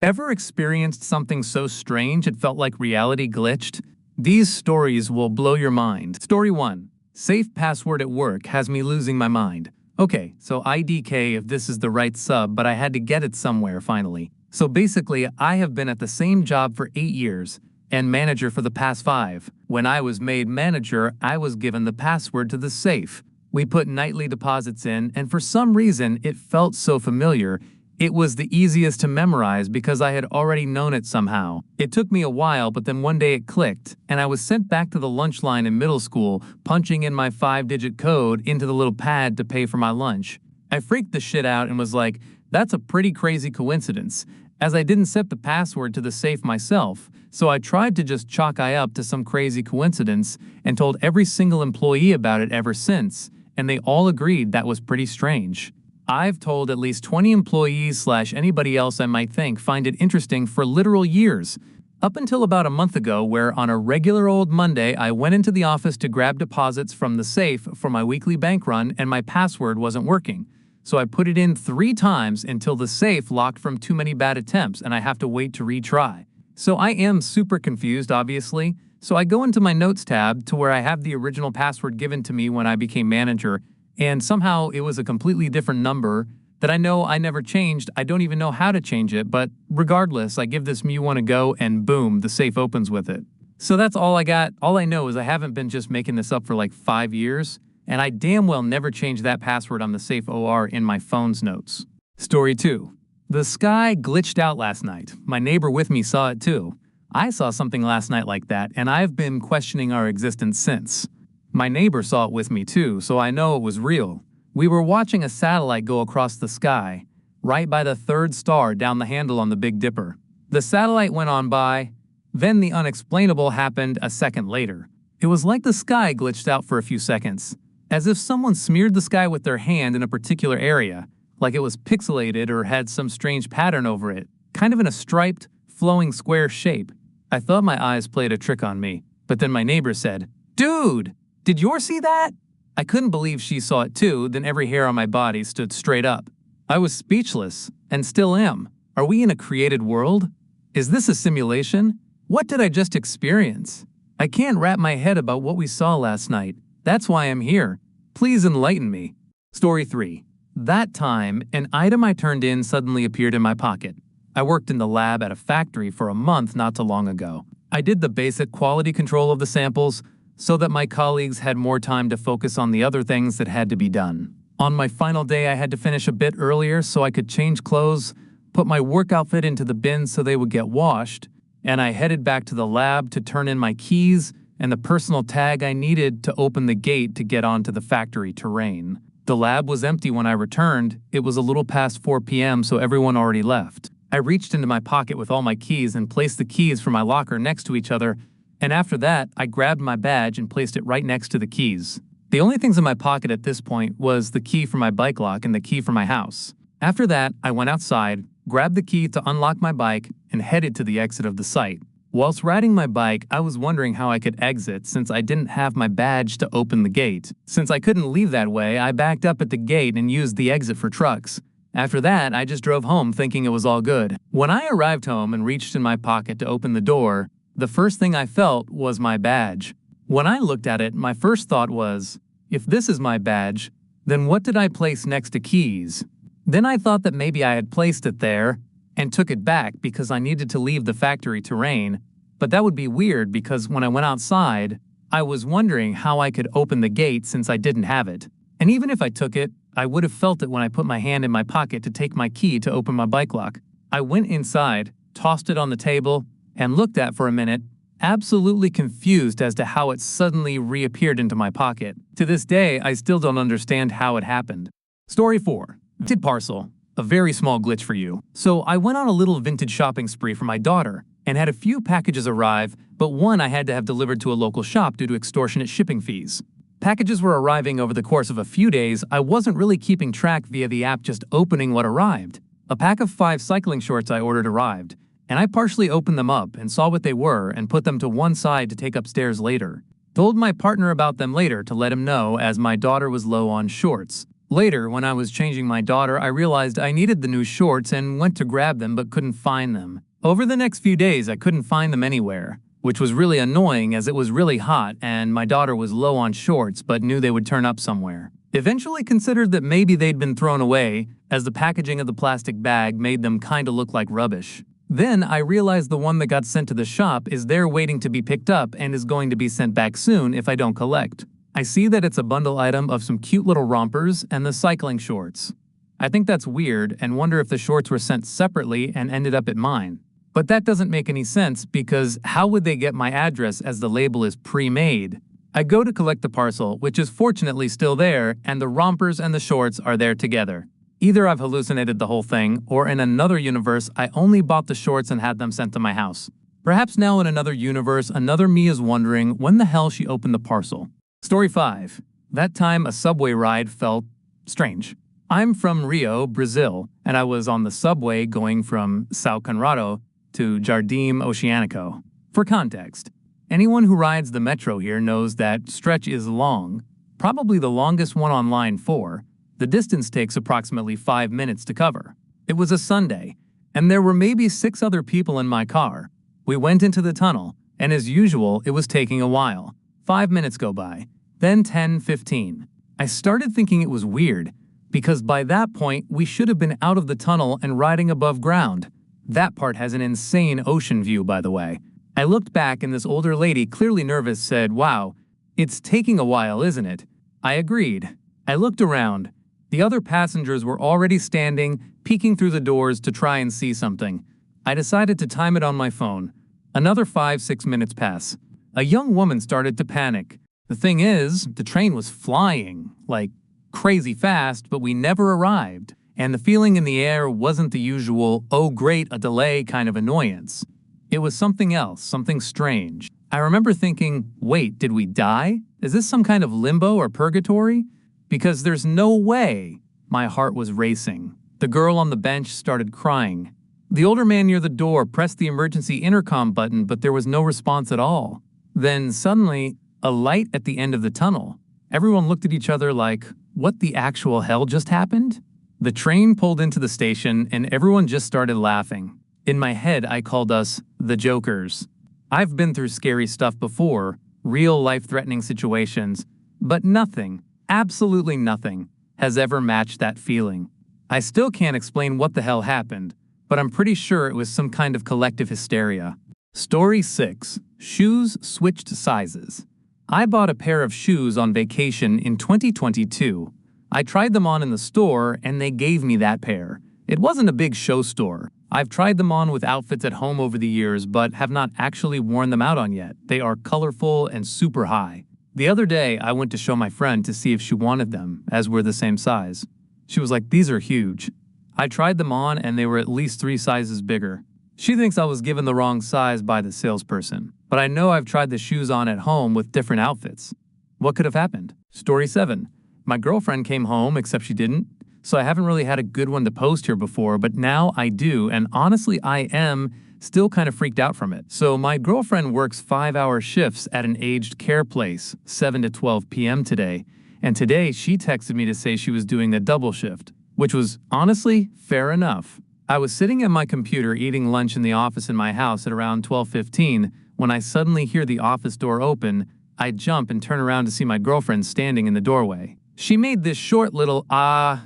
Ever experienced something so strange it felt like reality glitched? These stories will blow your mind. Story 1. Safe password at work has me losing my mind. Okay, so IDK if this is the right sub, but I had to get it somewhere finally. So basically, I have been at the same job for 8 years and manager for the past 5. When I was made manager, I was given the password to the safe. We put nightly deposits in, and for some reason, it felt so familiar. It was the easiest to memorize because I had already known it somehow. It took me a while, but then one day it clicked, and I was sent back to the lunch line in middle school, punching in my 5-digit code into the little pad to pay for my lunch. I freaked the shit out and was like, that's a pretty crazy coincidence, as I didn't set the password to the safe myself, so I tried to just chalk it up to some crazy coincidence and told every single employee about it ever since, and they all agreed that was pretty strange. I've told at least 20 employees / anybody else I might think find it interesting for literal years. Up until about a month ago, where on a regular old Monday I went into the office to grab deposits from the safe for my weekly bank run and my password wasn't working. So I put it in 3 times until the safe locked from too many bad attempts and I have to wait to retry. So I am super confused, obviously. So I go into my notes tab to where I have the original password given to me when I became manager, and somehow it was a completely different number that I know I never changed. I don't even know how to change it, but regardless, I give this Mew one a go and boom, the safe opens with it. So that's all I got. All I know is I haven't been just making this up for like 5 years, and I damn well never changed that password on the safe OR in my phone's notes. Story 2. The sky glitched out last night. My neighbor with me saw it too. I saw something last night like that, and I've been questioning our existence since. My neighbor saw it with me too, so I know it was real. We were watching a satellite go across the sky, right by the 3rd star down the handle on the Big Dipper. The satellite went on by, then the unexplainable happened a second later. It was like the sky glitched out for a few seconds, as if someone smeared the sky with their hand in a particular area, like it was pixelated or had some strange pattern over it, kind of in a striped, flowing square shape. I thought my eyes played a trick on me, but then my neighbor said, "Dude! Did yours see that?" I couldn't believe she saw it too, then every hair on my body stood straight up. I was speechless, and still am. Are we in a created world? Is this a simulation? What did I just experience? I can't wrap my head about what we saw last night. That's why I'm here. Please enlighten me. Story 3. That time, an item I turned in suddenly appeared in my pocket. I worked in the lab at a factory for a month not too long ago. I did the basic quality control of the samples, so that my colleagues had more time to focus on the other things that had to be done. On my final day, I had to finish a bit earlier so I could change clothes, put my work outfit into the bin so they would get washed, and I headed back to the lab to turn in my keys and the personal tag I needed to open the gate to get onto the factory terrain. The lab was empty when I returned. It was a little past 4 p.m., so everyone already left. I reached into my pocket with all my keys and placed the keys from my locker next to each other, and after that, I grabbed my badge and placed it right next to the keys. The only things in my pocket at this point was the key for my bike lock and the key for my house. After that, I went outside, grabbed the key to unlock my bike, and headed to the exit of the site. Whilst riding my bike, I was wondering how I could exit since I didn't have my badge to open the gate. Since I couldn't leave that way, I backed up at the gate and used the exit for trucks. After that, I just drove home thinking it was all good. When I arrived home and reached in my pocket to open the door, the first thing I felt was my badge. When I looked at it, my first thought was, if this is my badge, then what did I place next to keys? Then I thought that maybe I had placed it there and took it back because I needed to leave the factory terrain, but that would be weird because when I went outside, I was wondering how I could open the gate since I didn't have it. And even if I took it, I would have felt it when I put my hand in my pocket to take my key to open my bike lock. I went inside, tossed it on the table, and looked at for a minute, absolutely confused as to how it suddenly reappeared into my pocket. To this day, I still don't understand how it happened. Story 4. Vintage parcel. A very small glitch for you. So I went on a little vintage shopping spree for my daughter, and had a few packages arrive, but one I had to have delivered to a local shop due to extortionate shipping fees. Packages were arriving over the course of a few days. I wasn't really keeping track via the app, just opening what arrived. A pack of 5 cycling shorts I ordered arrived, and I partially opened them up and saw what they were and put them to one side to take upstairs later. Told my partner about them later to let him know as my daughter was low on shorts. Later, when I was changing my daughter, I realized I needed the new shorts and went to grab them but couldn't find them. Over the next few days, I couldn't find them anywhere, which was really annoying as it was really hot and my daughter was low on shorts but knew they would turn up somewhere. Eventually considered that maybe they'd been thrown away, as the packaging of the plastic bag made them kinda look like rubbish. Then I realized the one that got sent to the shop is there waiting to be picked up and is going to be sent back soon if I don't collect. I see that it's a bundle item of some cute little rompers and the cycling shorts. I think that's weird and wonder if the shorts were sent separately and ended up at mine. But that doesn't make any sense because how would they get my address as the label is pre-made? I go to collect the parcel, which is fortunately still there, and the rompers and the shorts are there together. Either I've hallucinated the whole thing, or in another universe I only bought the shorts and had them sent to my house. Perhaps now in another universe, another me is wondering when the hell she opened the parcel. Story 5. That time a subway ride felt strange. I'm from Rio, Brazil, and I was on the subway going from São Conrado to Jardim Oceânico. For context, anyone who rides the metro here knows that stretch is long, probably the longest one on line 4. The distance takes approximately 5 minutes to cover. It was a Sunday, and there were maybe 6 other people in my car. We went into the tunnel, and as usual, it was taking a while. 5 minutes go by, then 10, 15. I started thinking it was weird, because by that point, we should have been out of the tunnel and riding above ground. That part has an insane ocean view, by the way. I looked back and this older lady, clearly nervous, said, "Wow, it's taking a while, isn't it?" I agreed. I looked around. The other passengers were already standing, peeking through the doors to try and see something. I decided to time it on my phone. Another 5-6 minutes pass. A young woman started to panic. The thing is, the train was flying, like crazy fast, but we never arrived. And the feeling in the air wasn't the usual, "oh great, a delay" kind of annoyance. It was something else, something strange. I remember thinking, wait, did we die? Is this some kind of limbo or purgatory? Because there's no way. My heart was racing. The girl on the bench started crying. The older man near the door pressed the emergency intercom button, but there was no response at all. Then suddenly, a light at the end of the tunnel. Everyone looked at each other like, what the actual hell just happened? The train pulled into the station and everyone just started laughing. In my head, I called us the Jokers. I've been through scary stuff before, real life-threatening situations, but nothing, absolutely nothing, has ever matched that feeling. I still can't explain what the hell happened, but I'm pretty sure it was some kind of collective hysteria. Story 6. Shoes switched sizes. I bought a pair of shoes on vacation in 2022. I tried them on in the store and they gave me that pair. It wasn't a big show store. I've tried them on with outfits at home over the years, but have not actually worn them out on yet. They are colorful and super high. The other day, I went to show my friend to see if she wanted them, as we're the same size. She was like, "These are huge." I tried them on and they were at least 3 sizes bigger. She thinks I was given the wrong size by the salesperson, but I know I've tried the shoes on at home with different outfits. What could have happened? Story 7. My girlfriend came home, except she didn't. So I haven't really had a good one to post here before, but now I do, and honestly I am still kind of freaked out from it. So my girlfriend works 5-hour shifts at an aged care place, 7 to 12 p.m. today, and today she texted me to say she was doing a double shift, which was honestly fair enough. I was sitting at my computer eating lunch in the office in my house at around 12:15 when I suddenly hear the office door open. I jump and turn around to see my girlfriend standing in the doorway. She made this short little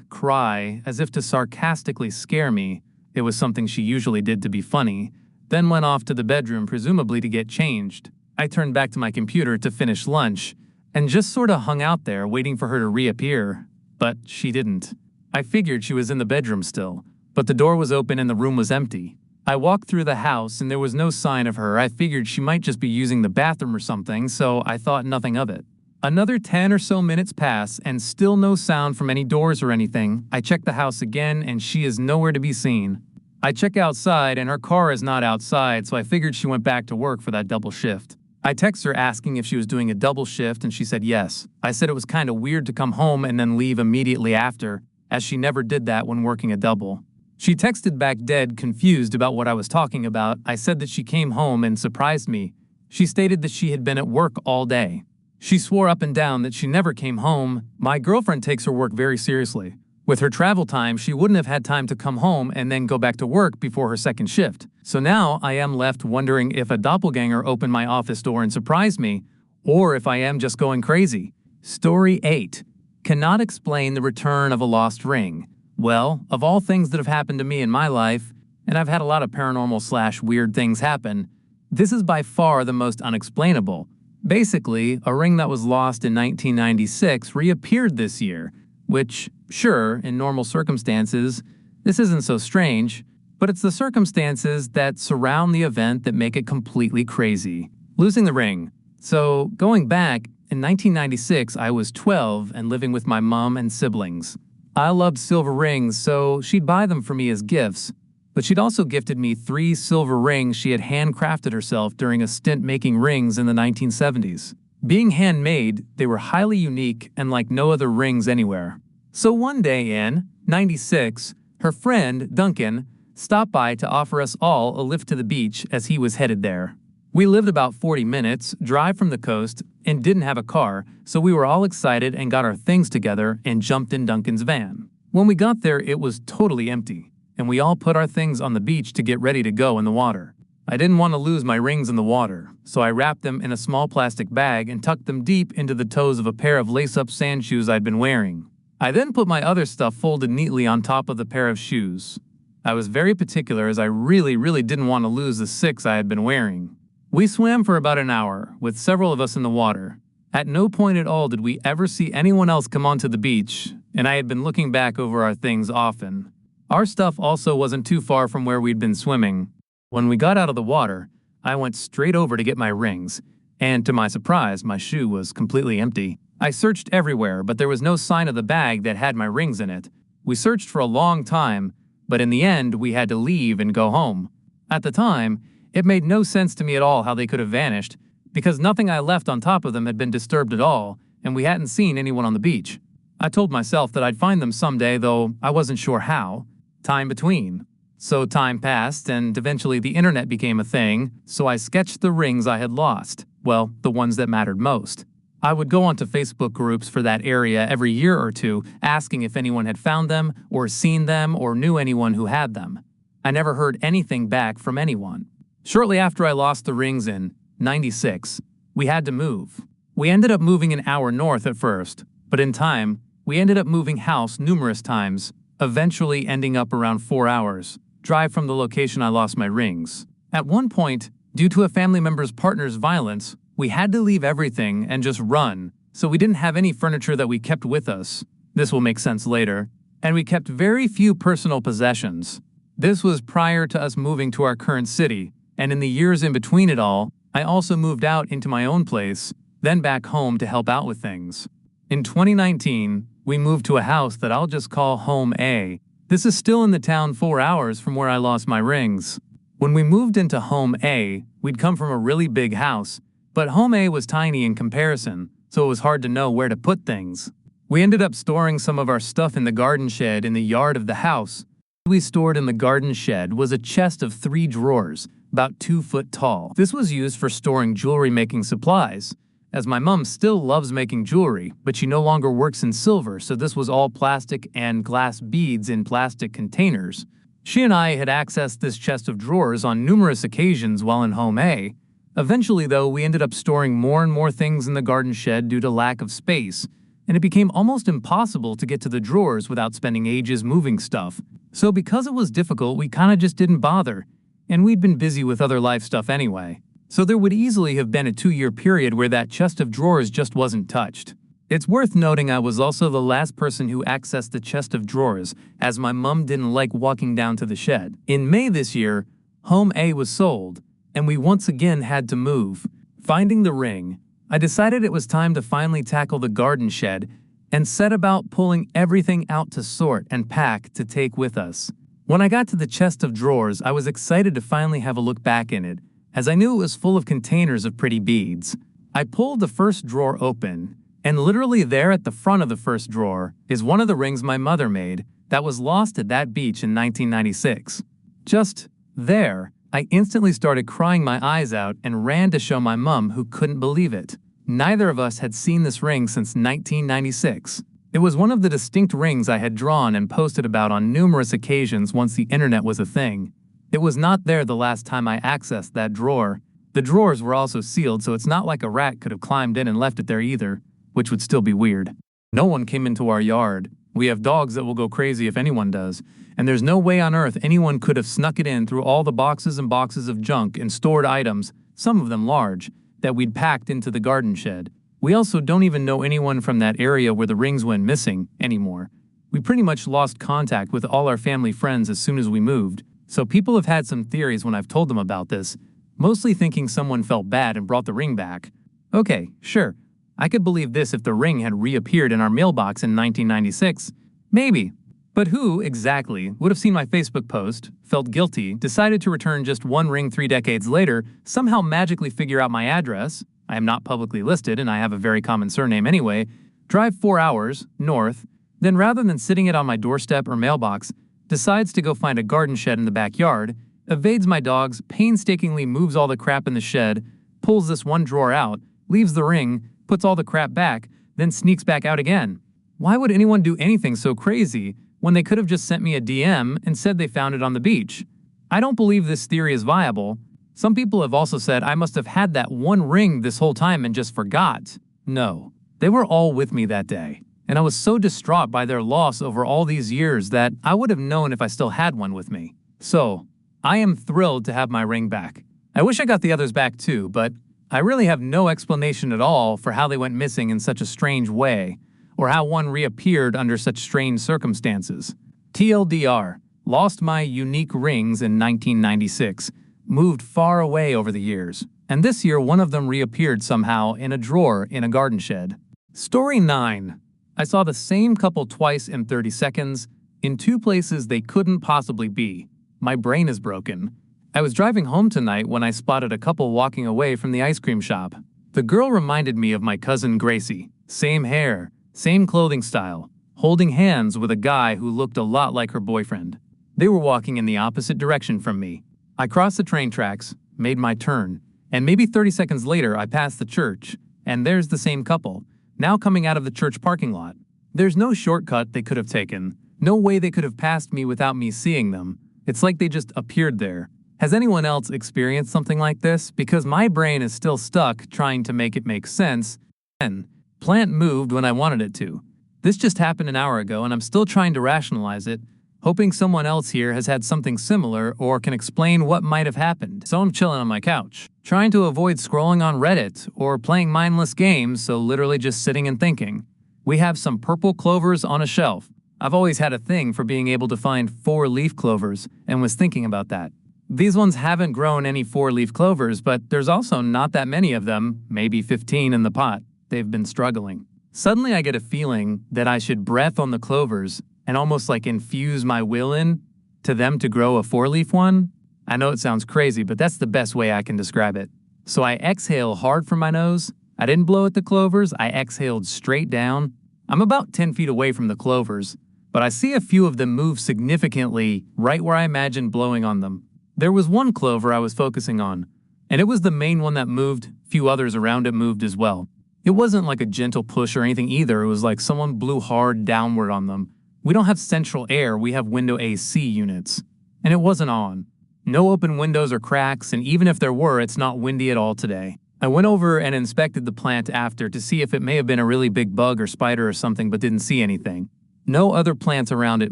cry as if to sarcastically scare me. It was something she usually did to be funny, then went off to the bedroom presumably to get changed. I turned back to my computer to finish lunch and just sorta hung out there waiting for her to reappear, but she didn't. I figured she was in the bedroom still, but the door was open and the room was empty. I walked through the house and there was no sign of her. I figured she might just be using the bathroom or something, so I thought nothing of it. Another 10 or so minutes pass and still no sound from any doors or anything. I check the house again and she is nowhere to be seen. I check outside and her car is not outside, so I figured she went back to work for that double shift. I text her asking if she was doing a double shift and she said yes. I said it was kind of weird to come home and then leave immediately after, as she never did that when working a double. She texted back dead confused about what I was talking about. I said that she came home and surprised me. She stated that she had been at work all day. She swore up and down that she never came home. My girlfriend takes her work very seriously. With her travel time, she wouldn't have had time to come home and then go back to work before her second shift. So now I am left wondering if a doppelganger opened my office door and surprised me, or if I am just going crazy. Story 8. Cannot explain the return of a lost ring. Well, of all things that have happened to me in my life, and I've had a lot of paranormal/weird things happen, this is by far the most unexplainable. Basically, a ring that was lost in 1996 reappeared this year, which, sure, in normal circumstances, this isn't so strange, but it's the circumstances that surround the event that make it completely crazy. Losing the ring. So, going back, in 1996, I was 12 and living with my mom and siblings. I loved silver rings, so she'd buy them for me as gifts, but she'd also gifted me 3 silver rings she had handcrafted herself during a stint making rings in the 1970s. Being handmade, they were highly unique and like no other rings anywhere. So one day in 96, her friend, Duncan, stopped by to offer us all a lift to the beach as he was headed there. We lived about 40 minutes, drive from the coast, and didn't have a car, so we were all excited and got our things together and jumped in Duncan's van. When we got there, it was totally empty, and we all put our things on the beach to get ready to go in the water. I didn't want to lose my rings in the water, so I wrapped them in a small plastic bag and tucked them deep into the toes of a pair of lace-up sand shoes I'd been wearing. I then put my other stuff folded neatly on top of the pair of shoes. I was very particular as I really didn't want to lose the 6 I had been wearing. We swam for about an hour, with several of us in the water. At no point at all did we ever see anyone else come onto the beach, and I had been looking back over our things often. Our stuff also wasn't too far from where we'd been swimming. When we got out of the water, I went straight over to get my rings, and to my surprise, my shoe was completely empty. I searched everywhere, but there was no sign of the bag that had my rings in it. We searched for a long time, but in the end, we had to leave and go home. At the time, it made no sense to me at all how they could have vanished, because nothing I left on top of them had been disturbed at all, and we hadn't seen anyone on the beach. I told myself that I'd find them someday, though I wasn't sure how. Time between. So time passed, and eventually the internet became a thing, so I sketched the rings I had lost. Well, the ones that mattered most. I would go onto Facebook groups for that area every year or two, asking if anyone had found them, or seen them, or knew anyone who had them. I never heard anything back from anyone. Shortly after I lost the rings in 96, we had to move. We ended up moving an hour north at first, but in time, we ended up moving house numerous times, eventually ending up around 4 hours, drive from the location I lost my rings. At one point, due to a family member's partner's violence, we had to leave everything and just run, so we didn't have any furniture that we kept with us. This will make sense later. And we kept very few personal possessions. This was prior to us moving to our current city, and in the years in between it all, I also moved out into my own place, then back home to help out with things. In 2019, we moved to a house that I'll just call Home A. This is still in the town 4 hours from where I lost my rings. When we moved into Home A, we'd come from a really big house, but Home A was tiny in comparison, so it was hard to know where to put things. We ended up storing some of our stuff in the garden shed in the yard of the house. What we stored in the garden shed was a chest of 3 drawers, about 2 foot tall. This was used for storing jewelry-making supplies, as my mom still loves making jewelry, but she no longer works in silver, so this was all plastic and glass beads in plastic containers. She and I had accessed this chest of drawers on numerous occasions while in Home A. Eventually, though, we ended up storing more and more things in the garden shed due to lack of space, and it became almost impossible to get to the drawers without spending ages moving stuff. So because it was difficult, we kinda just didn't bother, and we'd been busy with other life stuff anyway. So there would easily have been a 2-year period where that chest of drawers just wasn't touched. It's worth noting I was also the last person who accessed the chest of drawers, as my mom didn't like walking down to the shed. In May this year, Home A was sold, and we once again had to move. Finding the ring, I decided it was time to finally tackle the garden shed and set about pulling everything out to sort and pack to take with us. When I got to the chest of drawers, I was excited to finally have a look back in it, as I knew it was full of containers of pretty beads. I pulled the first drawer open, and literally there at the front of the first drawer is one of the rings my mother made that was lost at that beach in 1996. Just there, I instantly started crying my eyes out and ran to show my mom, who couldn't believe it. Neither of us had seen this ring since 1996. It was one of the distinct rings I had drawn and posted about on numerous occasions once the internet was a thing. It was not there the last time I accessed that drawer. The drawers were also sealed, so it's not like a rat could have climbed in and left it there either, which would still be weird. No one came into our yard. We have dogs that will go crazy if anyone does, and there's no way on earth anyone could have snuck it in through all the boxes and boxes of junk and stored items, some of them large, that we'd packed into the garden shed. We also don't even know anyone from that area where the rings went missing anymore. We pretty much lost contact with all our family friends as soon as we moved, so people have had some theories when I've told them about this, mostly thinking someone felt bad and brought the ring back. Okay, sure. I could believe this if the ring had reappeared in our mailbox in 1996. Maybe. But who, exactly, would have seen my Facebook post, felt guilty, decided to return just one ring 3 decades later, somehow magically figure out my address, I am not publicly listed and I have a very common surname anyway, drive 4 hours, north, then rather than sitting it on my doorstep or mailbox, decides to go find a garden shed in the backyard, evades my dogs, painstakingly moves all the crap in the shed, pulls this one drawer out, leaves the ring, puts all the crap back, then sneaks back out again. Why would anyone do anything so crazy when they could have just sent me a DM and said they found it on the beach? I don't believe this theory is viable. Some people have also said I must have had that one ring this whole time and just forgot. No, they were all with me that day, and I was so distraught by their loss over all these years that I would have known if I still had one with me. So, I am thrilled to have my ring back. I wish I got the others back too, but I really have no explanation at all for how they went missing in such a strange way, or how one reappeared under such strange circumstances. TLDR, lost my unique rings in 1996, moved far away over the years, and this year one of them reappeared somehow in a drawer in a garden shed. Story 9. I saw the same couple twice in 30 seconds, in 2 places they couldn't possibly be. My brain is broken. I was driving home tonight when I spotted a couple walking away from the ice cream shop. The girl reminded me of my cousin Gracie. Same hair, same clothing style, holding hands with a guy who looked a lot like her boyfriend. They were walking in the opposite direction from me. I crossed the train tracks, made my turn, and maybe 30 seconds later I passed the church, and there's the same couple, now coming out of the church parking lot. There's no shortcut they could have taken, no way they could have passed me without me seeing them. It's like they just appeared there. Has anyone else experienced something like this? Because my brain is still stuck trying to make it make sense, and plant moved when I wanted it to. This just happened an hour ago and I'm still trying to rationalize it, hoping someone else here has had something similar or can explain what might have happened. So I'm chilling on my couch, trying to avoid scrolling on Reddit or playing mindless games, so literally just sitting and thinking. We have some purple clovers on a shelf. I've always had a thing for being able to find 4-leaf clovers and was thinking about that. These ones haven't grown any 4-leaf clovers, but there's also not that many of them, maybe 15 in the pot. They've been struggling. Suddenly I get a feeling that I should breath on the clovers and almost like infuse my will in to them to grow a 4-leaf one. I know it sounds crazy, but that's the best way I can describe it. So I exhale hard from my nose. I didn't blow at the clovers, I exhaled straight down. I'm about 10 feet away from the clovers, but I see a few of them move significantly right where I imagined blowing on them. There was one clover I was focusing on, and it was the main one that moved. Few others around it moved as well. It wasn't like a gentle push or anything either. It was like someone blew hard downward on them. We don't have central air, we have window AC units. And it wasn't on. No open windows or cracks, and even if there were, it's not windy at all today. I went over and inspected the plant after to see if it may have been a really big bug or spider or something, but didn't see anything. No other plants around it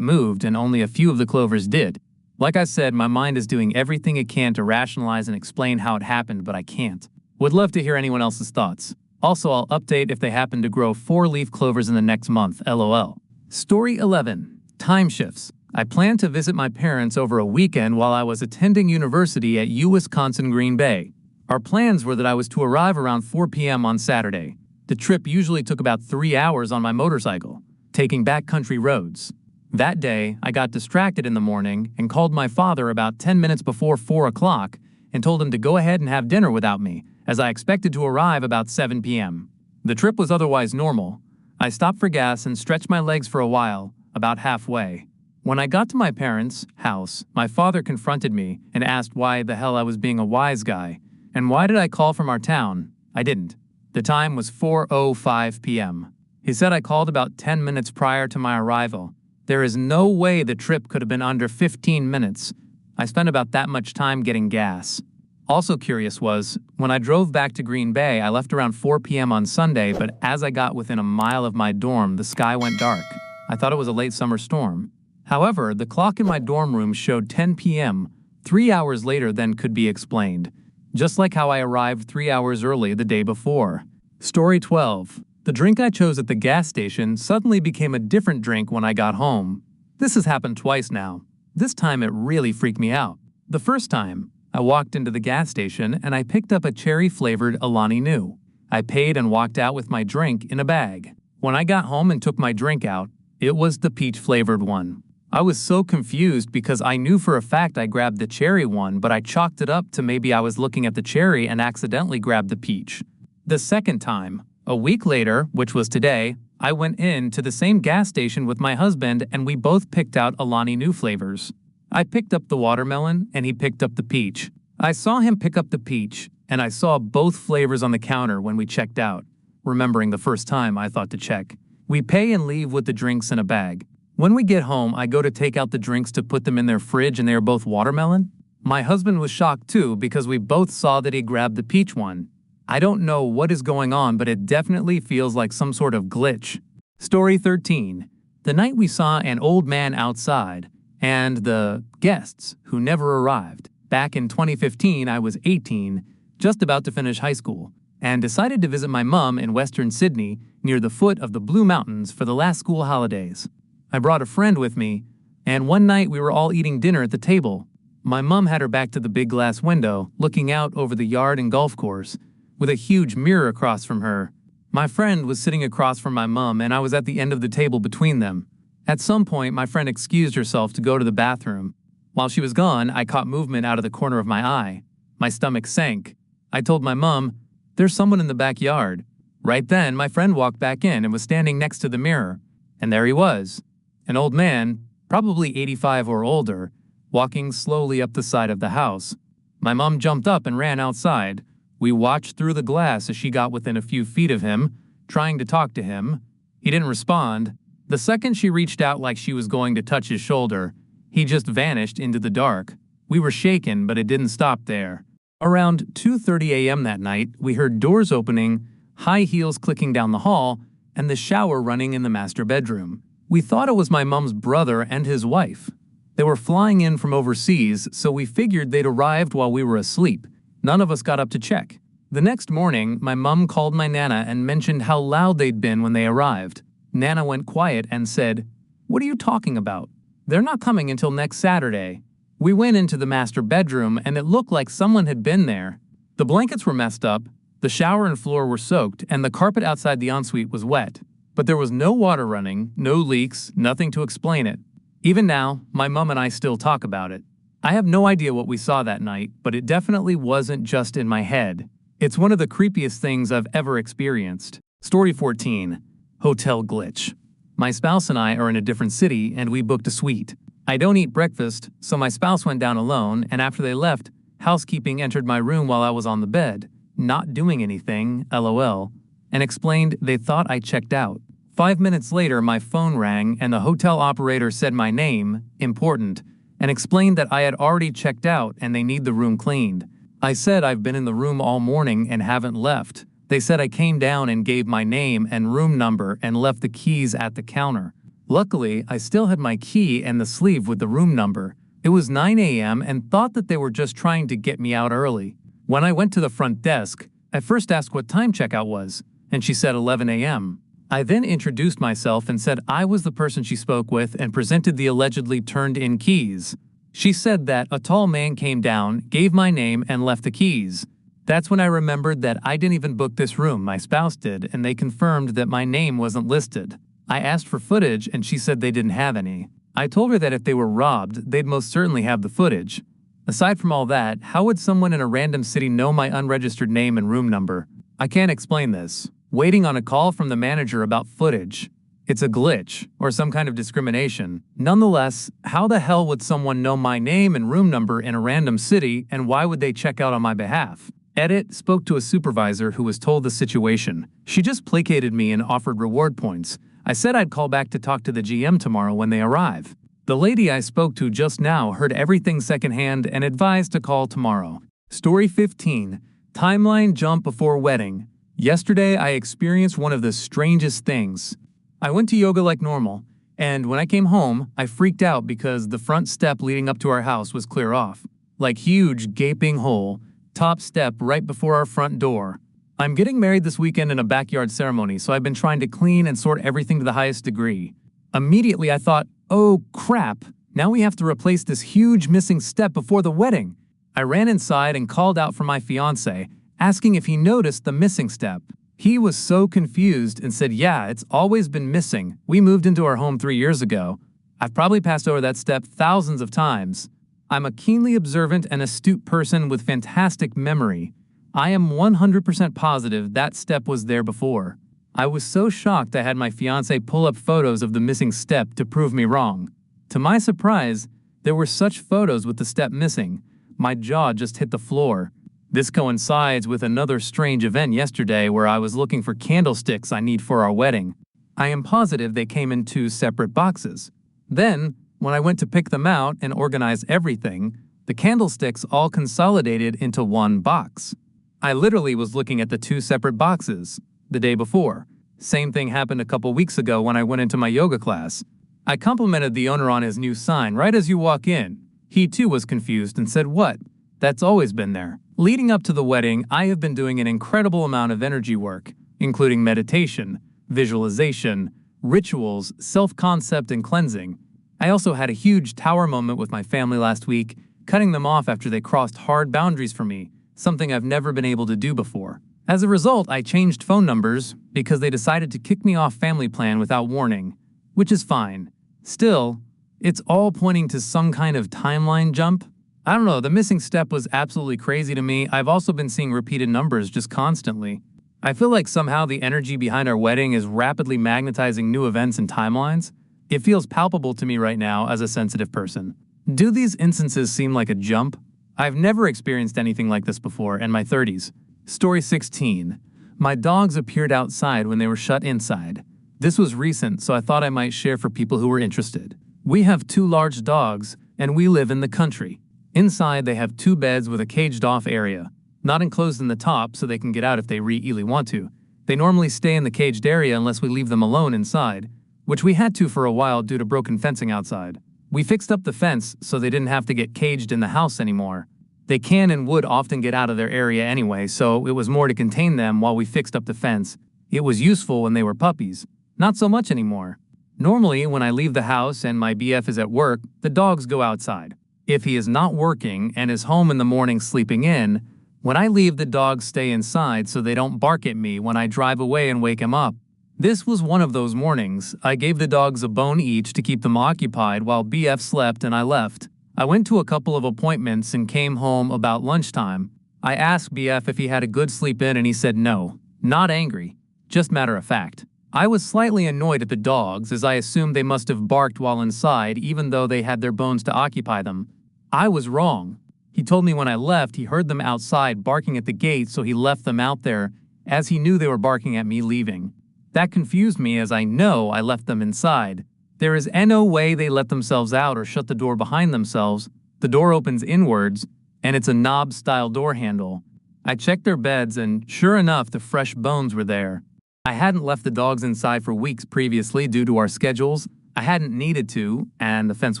moved, and only a few of the clovers did. Like I said, my mind is doing everything it can to rationalize and explain how it happened, but I can't. Would love to hear anyone else's thoughts. Also, I'll update if they happen to grow 4-leaf clovers in the next month, LOL. Story 11. Time shifts. I planned to visit my parents over a weekend while I was attending university at Wisconsin Green Bay. Our plans were that I was to arrive around 4 p.m. on Saturday. The trip usually took about 3 hours on my motorcycle, taking backcountry roads. That day, I got distracted in the morning and called my father about 10 minutes before 4 o'clock and told him to go ahead and have dinner without me, as I expected to arrive about 7 p.m. The trip was otherwise normal. I stopped for gas and stretched my legs for a while, about halfway. When I got to my parents' house, my father confronted me and asked why the hell I was being a wise guy, and why did I call from our town. I didn't. The time was 4:05 p.m. He said I called about 10 minutes prior to my arrival. There is no way the trip could have been under 15 minutes. I spent about that much time getting gas. Also curious was, when I drove back to Green Bay, I left around 4 p.m. on Sunday, but as I got within a mile of my dorm, the sky went dark. I thought it was a late summer storm. However, the clock in my dorm room showed 10 p.m., 3 hours later than could be explained, just like how I arrived 3 hours early the day before. Story 12. The drink I chose at the gas station suddenly became a different drink when I got home. This has happened twice now. This time it really freaked me out. The first time, I walked into the gas station and I picked up a cherry-flavored Alani Nu. I paid and walked out with my drink in a bag. When I got home and took my drink out, it was the peach-flavored one. I was so confused because I knew for a fact I grabbed the cherry one, but I chalked it up to maybe I was looking at the cherry and accidentally grabbed the peach. The second time, a week later, which was today, I went in to the same gas station with my husband and we both picked out Alani Nu flavors. I picked up the watermelon and he picked up the peach. I saw him pick up the peach and I saw both flavors on the counter when we checked out. Remembering the first time I thought to check. We pay and leave with the drinks in a bag. When we get home, I go to take out the drinks to put them in their fridge and they are both watermelon. My husband was shocked too because we both saw that he grabbed the peach one. I don't know what is going on, but it definitely feels like some sort of glitch. Story 13. The night we saw an old man outside and the guests who never arrived. Back in 2015, I was 18, just about to finish high school, and decided to visit my mom in Western Sydney near the foot of the Blue Mountains for the last school holidays. I brought a friend with me, and one night we were all eating dinner at the table. My mom had her back to the big glass window, looking out over the yard and golf course, with a huge mirror across from her. My friend was sitting across from my mom, and I was at the end of the table between them. At some point, my friend excused herself to go to the bathroom. While she was gone, I caught movement out of the corner of my eye. My stomach sank. I told my mom, "There's someone in the backyard." Right then, my friend walked back in and was standing next to the mirror. And there he was. An old man, probably 85 or older, walking slowly up the side of the house. My mom jumped up and ran outside. We watched through the glass as she got within a few feet of him, trying to talk to him. He didn't respond. The second she reached out like she was going to touch his shoulder, he just vanished into the dark. We were shaken, but it didn't stop there. Around 2:30 a.m. that night, we heard doors opening, high heels clicking down the hall, and the shower running in the master bedroom. We thought it was my mom's brother and his wife. They were flying in from overseas, so we figured they'd arrived while we were asleep. None of us got up to check. The next morning, my mom called my Nana and mentioned how loud they'd been when they arrived. Nana went quiet and said, "What are you talking about? They're not coming until next Saturday." We went into the master bedroom and it looked like someone had been there. The blankets were messed up, the shower and floor were soaked, and the carpet outside the ensuite was wet. But there was no water running, no leaks, nothing to explain it. Even now, my mom and I still talk about it. I have no idea what we saw that night, but it definitely wasn't just in my head. It's one of the creepiest things I've ever experienced. Story 14. Hotel Glitch. My spouse and I are in a different city and we booked a suite. I don't eat breakfast, so my spouse went down alone, and after they left, housekeeping entered my room while I was on the bed, not doing anything, LOL, and explained they thought I checked out. 5 minutes later, my phone rang and the hotel operator said my name, important, and explained that I had already checked out and they need the room cleaned. I said I've been in the room all morning and haven't left. They said I came down and gave my name and room number and left the keys at the counter. Luckily, I still had my key and the sleeve with the room number. It was 9 a.m. and thought that they were just trying to get me out early. When I went to the front desk, I first asked what time checkout was, and she said 11 a.m. I then introduced myself and said I was the person she spoke with and presented the allegedly turned-in keys. She said that a tall man came down, gave my name, and left the keys. That's when I remembered that I didn't even book this room, my spouse did, and they confirmed that my name wasn't listed. I asked for footage and she said they didn't have any. I told her that if they were robbed, they'd most certainly have the footage. Aside from all that, how would someone in a random city know my unregistered name and room number? I can't explain this. Waiting on a call from the manager about footage. It's a glitch, or some kind of discrimination. Nonetheless, how the hell would someone know my name and room number in a random city, and why would they check out on my behalf? Edit spoke to a supervisor who was told the situation. She just placated me and offered reward points. I said I'd call back to talk to the GM tomorrow when they arrive. The lady I spoke to just now heard everything secondhand and advised to call tomorrow. Story 15. Timeline jump before wedding. Yesterday, I experienced one of the strangest things. I went to yoga like normal, and when I came home, I freaked out because the front step leading up to our house was clear off. Like huge, gaping hole, top step right before our front door. I'm getting married this weekend in a backyard ceremony, so I've been trying to clean and sort everything to the highest degree. Immediately, I thought, oh crap, now we have to replace this huge missing step before the wedding. I ran inside and called out for my fiancé, asking if he noticed the missing step. He was so confused and said, yeah, it's always been missing. We moved into our home 3 years ago. I've probably passed over that step thousands of times. I'm a keenly observant and astute person with fantastic memory. I am 100% positive that step was there before. I was so shocked I had my fiancé pull up photos of the missing step to prove me wrong. To my surprise, there were such photos with the step missing. My jaw just hit the floor. This coincides with another strange event yesterday where I was looking for candlesticks I need for our wedding. I am positive they came in 2 separate boxes. Then, when I went to pick them out and organize everything, the candlesticks all consolidated into one box. I literally was looking at the 2 separate boxes the day before. Same thing happened a couple weeks ago when I went into my yoga class. I complimented the owner on his new sign right as you walk in. He too was confused and said, what? That's always been there. Leading up to the wedding, I have been doing an incredible amount of energy work, including meditation, visualization, rituals, self-concept, and cleansing. I also had a huge tower moment with my family last week, cutting them off after they crossed hard boundaries for me, something I've never been able to do before. As a result, I changed phone numbers because they decided to kick me off family plan without warning, which is fine. Still, it's all pointing to some kind of timeline jump. I don't know, the missing step was absolutely crazy to me. I've also been seeing repeated numbers just constantly. I feel like somehow the energy behind our wedding is rapidly magnetizing new events and timelines. It feels palpable to me right now as a sensitive person. Do these instances seem like a jump? I've never experienced anything like this before in my 30s. Story 16. My dogs appeared outside when they were shut inside. This was recent, so I thought I might share for people who were interested. We have 2 large dogs, and we live in the country. Inside, they have 2 beds with a caged-off area, not enclosed in the top so they can get out if they really want to. They normally stay in the caged area unless we leave them alone inside, which we had to for a while due to broken fencing outside. We fixed up the fence so they didn't have to get caged in the house anymore. They can and would often get out of their area anyway, so it was more to contain them while we fixed up the fence. It was useful when they were puppies, not so much anymore. Normally, when I leave the house and my BF is at work, the dogs go outside. If he is not working and is home in the morning sleeping in, when I leave, the dogs stay inside so they don't bark at me when I drive away and wake him up. This was one of those mornings. I gave the dogs a bone each to keep them occupied while BF slept and I left. I went to a couple of appointments and came home about lunchtime. I asked BF if he had a good sleep in and he said no. Not angry, just matter of fact. I was slightly annoyed at the dogs as I assumed they must have barked while inside even though they had their bones to occupy them. I was wrong. He told me when I left he heard them outside barking at the gate so he left them out there as he knew they were barking at me leaving. That confused me as I know I left them inside. There is no way they let themselves out or shut the door behind themselves. The door opens inwards, and it's a knob-style door handle. I checked their beds, and sure enough, the fresh bones were there. I hadn't left the dogs inside for weeks previously due to our schedules. I hadn't needed to, and the fence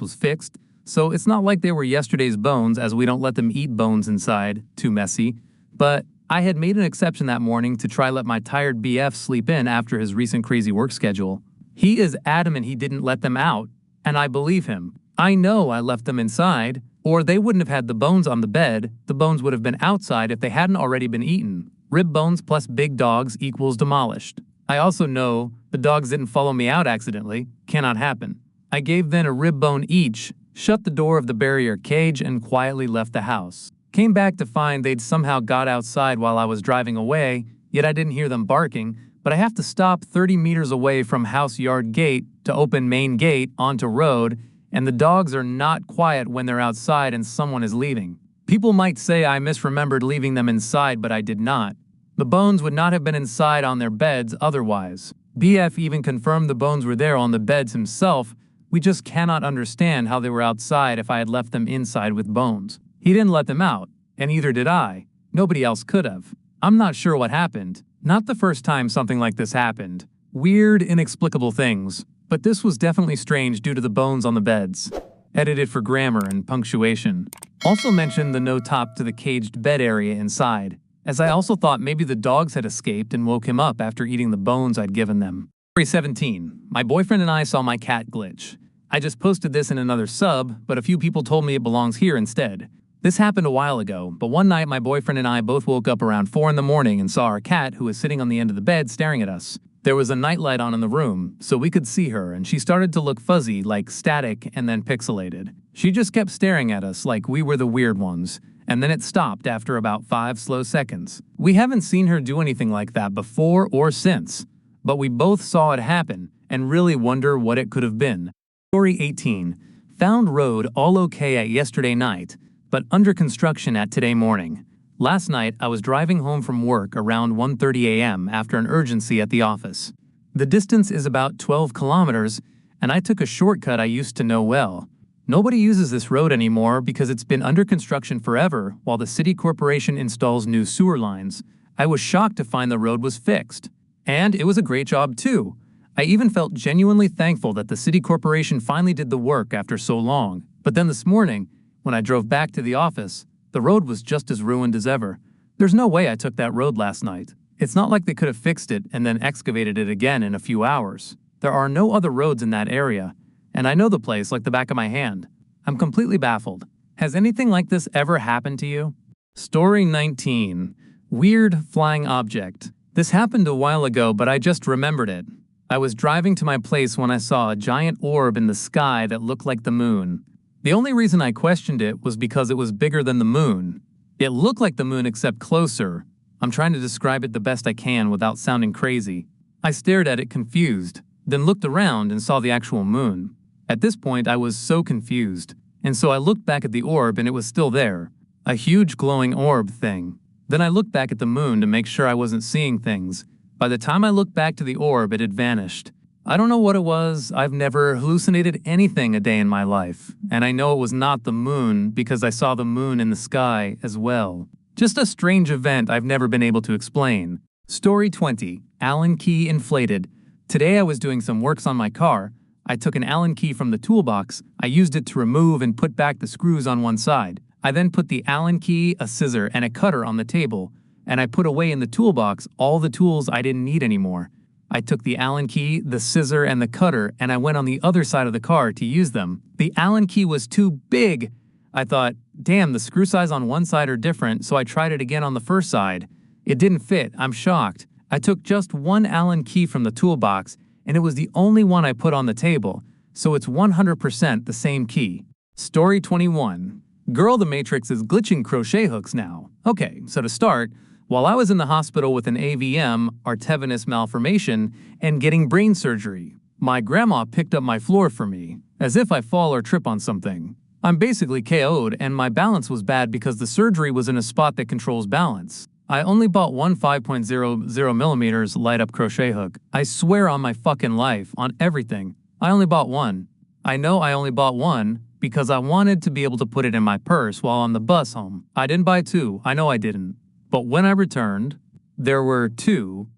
was fixed, so it's not like they were yesterday's bones as we don't let them eat bones inside, too messy. But I had made an exception that morning to try let my tired BF sleep in after his recent crazy work schedule. He is adamant he didn't let them out, and I believe him. I know I left them inside, or they wouldn't have had the bones on the bed. The bones would have been outside if they hadn't already been eaten. Rib bones plus big dogs equals demolished. I also know the dogs didn't follow me out accidentally. Cannot happen. I gave them a rib bone each, shut the door of the barrier cage, and quietly left the house. Came back to find they'd somehow got outside while I was driving away, yet I didn't hear them barking, but I have to stop 30 meters away from house yard gate to open main gate onto road, and the dogs are not quiet when they're outside and someone is leaving. People might say I misremembered leaving them inside, but I did not. The bones would not have been inside on their beds otherwise. BF even confirmed the bones were there on the beds himself. We just cannot understand how they were outside if I had left them inside with bones. He didn't let them out, and either did I. Nobody else could have. I'm not sure what happened. Not the first time something like this happened. Weird, inexplicable things. But this was definitely strange due to the bones on the beds. Edited for grammar and punctuation. Also mentioned the no top to the caged bed area inside, as I also thought maybe the dogs had escaped and woke him up after eating the bones I'd given them. Story 17. My boyfriend and I saw my cat glitch. I just posted this in another sub, but a few people told me it belongs here instead. This happened a while ago, but one night my boyfriend and I both woke up around 4 in the morning and saw our cat, who was sitting on the end of the bed, staring at us. There was a nightlight on in the room, so we could see her, and she started to look fuzzy, like static, and then pixelated. She just kept staring at us like we were the weird ones, and then it stopped after about 5 slow seconds. We haven't seen her do anything like that before or since, but we both saw it happen and really wonder what it could have been. Story 18. Found road all okay at yesterday night, but under construction at today morning. Last night, I was driving home from work around 1:30 a.m. after an urgency at the office. The distance is about 12 kilometers, and I took a shortcut I used to know well. Nobody uses this road anymore because it's been under construction forever while the city corporation installs new sewer lines. I was shocked to find the road was fixed. And it was a great job too. I even felt genuinely thankful that the city corporation finally did the work after so long. But then this morning, when I drove back to the office, the road was just as ruined as ever. There's no way I took that road last night. It's not like they could have fixed it and then excavated it again in a few hours. There are no other roads in that area, and I know the place like the back of my hand. I'm completely baffled. Has anything like this ever happened to you? Story 19. Weird flying object. This happened a while ago, but I just remembered it. I was driving to my place when I saw a giant orb in the sky that looked like the moon. The only reason I questioned it was because it was bigger than the moon. It looked like the moon except closer. I'm trying to describe it the best I can without sounding crazy. I stared at it confused, then looked around and saw the actual moon. At this point, I was so confused, and so I looked back at the orb and it was still there. A huge glowing orb thing. Then I looked back at the moon to make sure I wasn't seeing things. By the time I looked back to the orb, it had vanished. I don't know what it was. I've never hallucinated anything a day in my life, and I know it was not the moon because I saw the moon in the sky as well. Just a strange event I've never been able to explain. Story 20. Allen key inflated. Today I was doing some works on my car. I took an Allen key from the toolbox. I used it to remove and put back the screws on one side. I then put the Allen key, a scissor, and a cutter on the table, and I put away in the toolbox all the tools I didn't need anymore. I took the Allen key, the scissor, and the cutter, and I went on the other side of the car to use them. The Allen key was too big. I thought, damn, the screw size on one side are different, so I tried it again on the first side. It didn't fit. I'm shocked. I took just one Allen key from the toolbox, and it was the only one I put on the table, so it's 100% the same key. Story 21. Girl, the Matrix is glitching crochet hooks now. Okay, so to start, while I was in the hospital with an AVM, arteriovenous malformation, and getting brain surgery, my grandma picked up my floor for me, as if I fall or trip on something. I'm basically KO'd, and my balance was bad because the surgery was in a spot that controls balance. I only bought one 5.00mm light-up crochet hook. I swear on my fucking life, on everything, I only bought one. I know I only bought one because I wanted to be able to put it in my purse while on the bus home. I didn't buy two, I know I didn't. But when I returned, there were two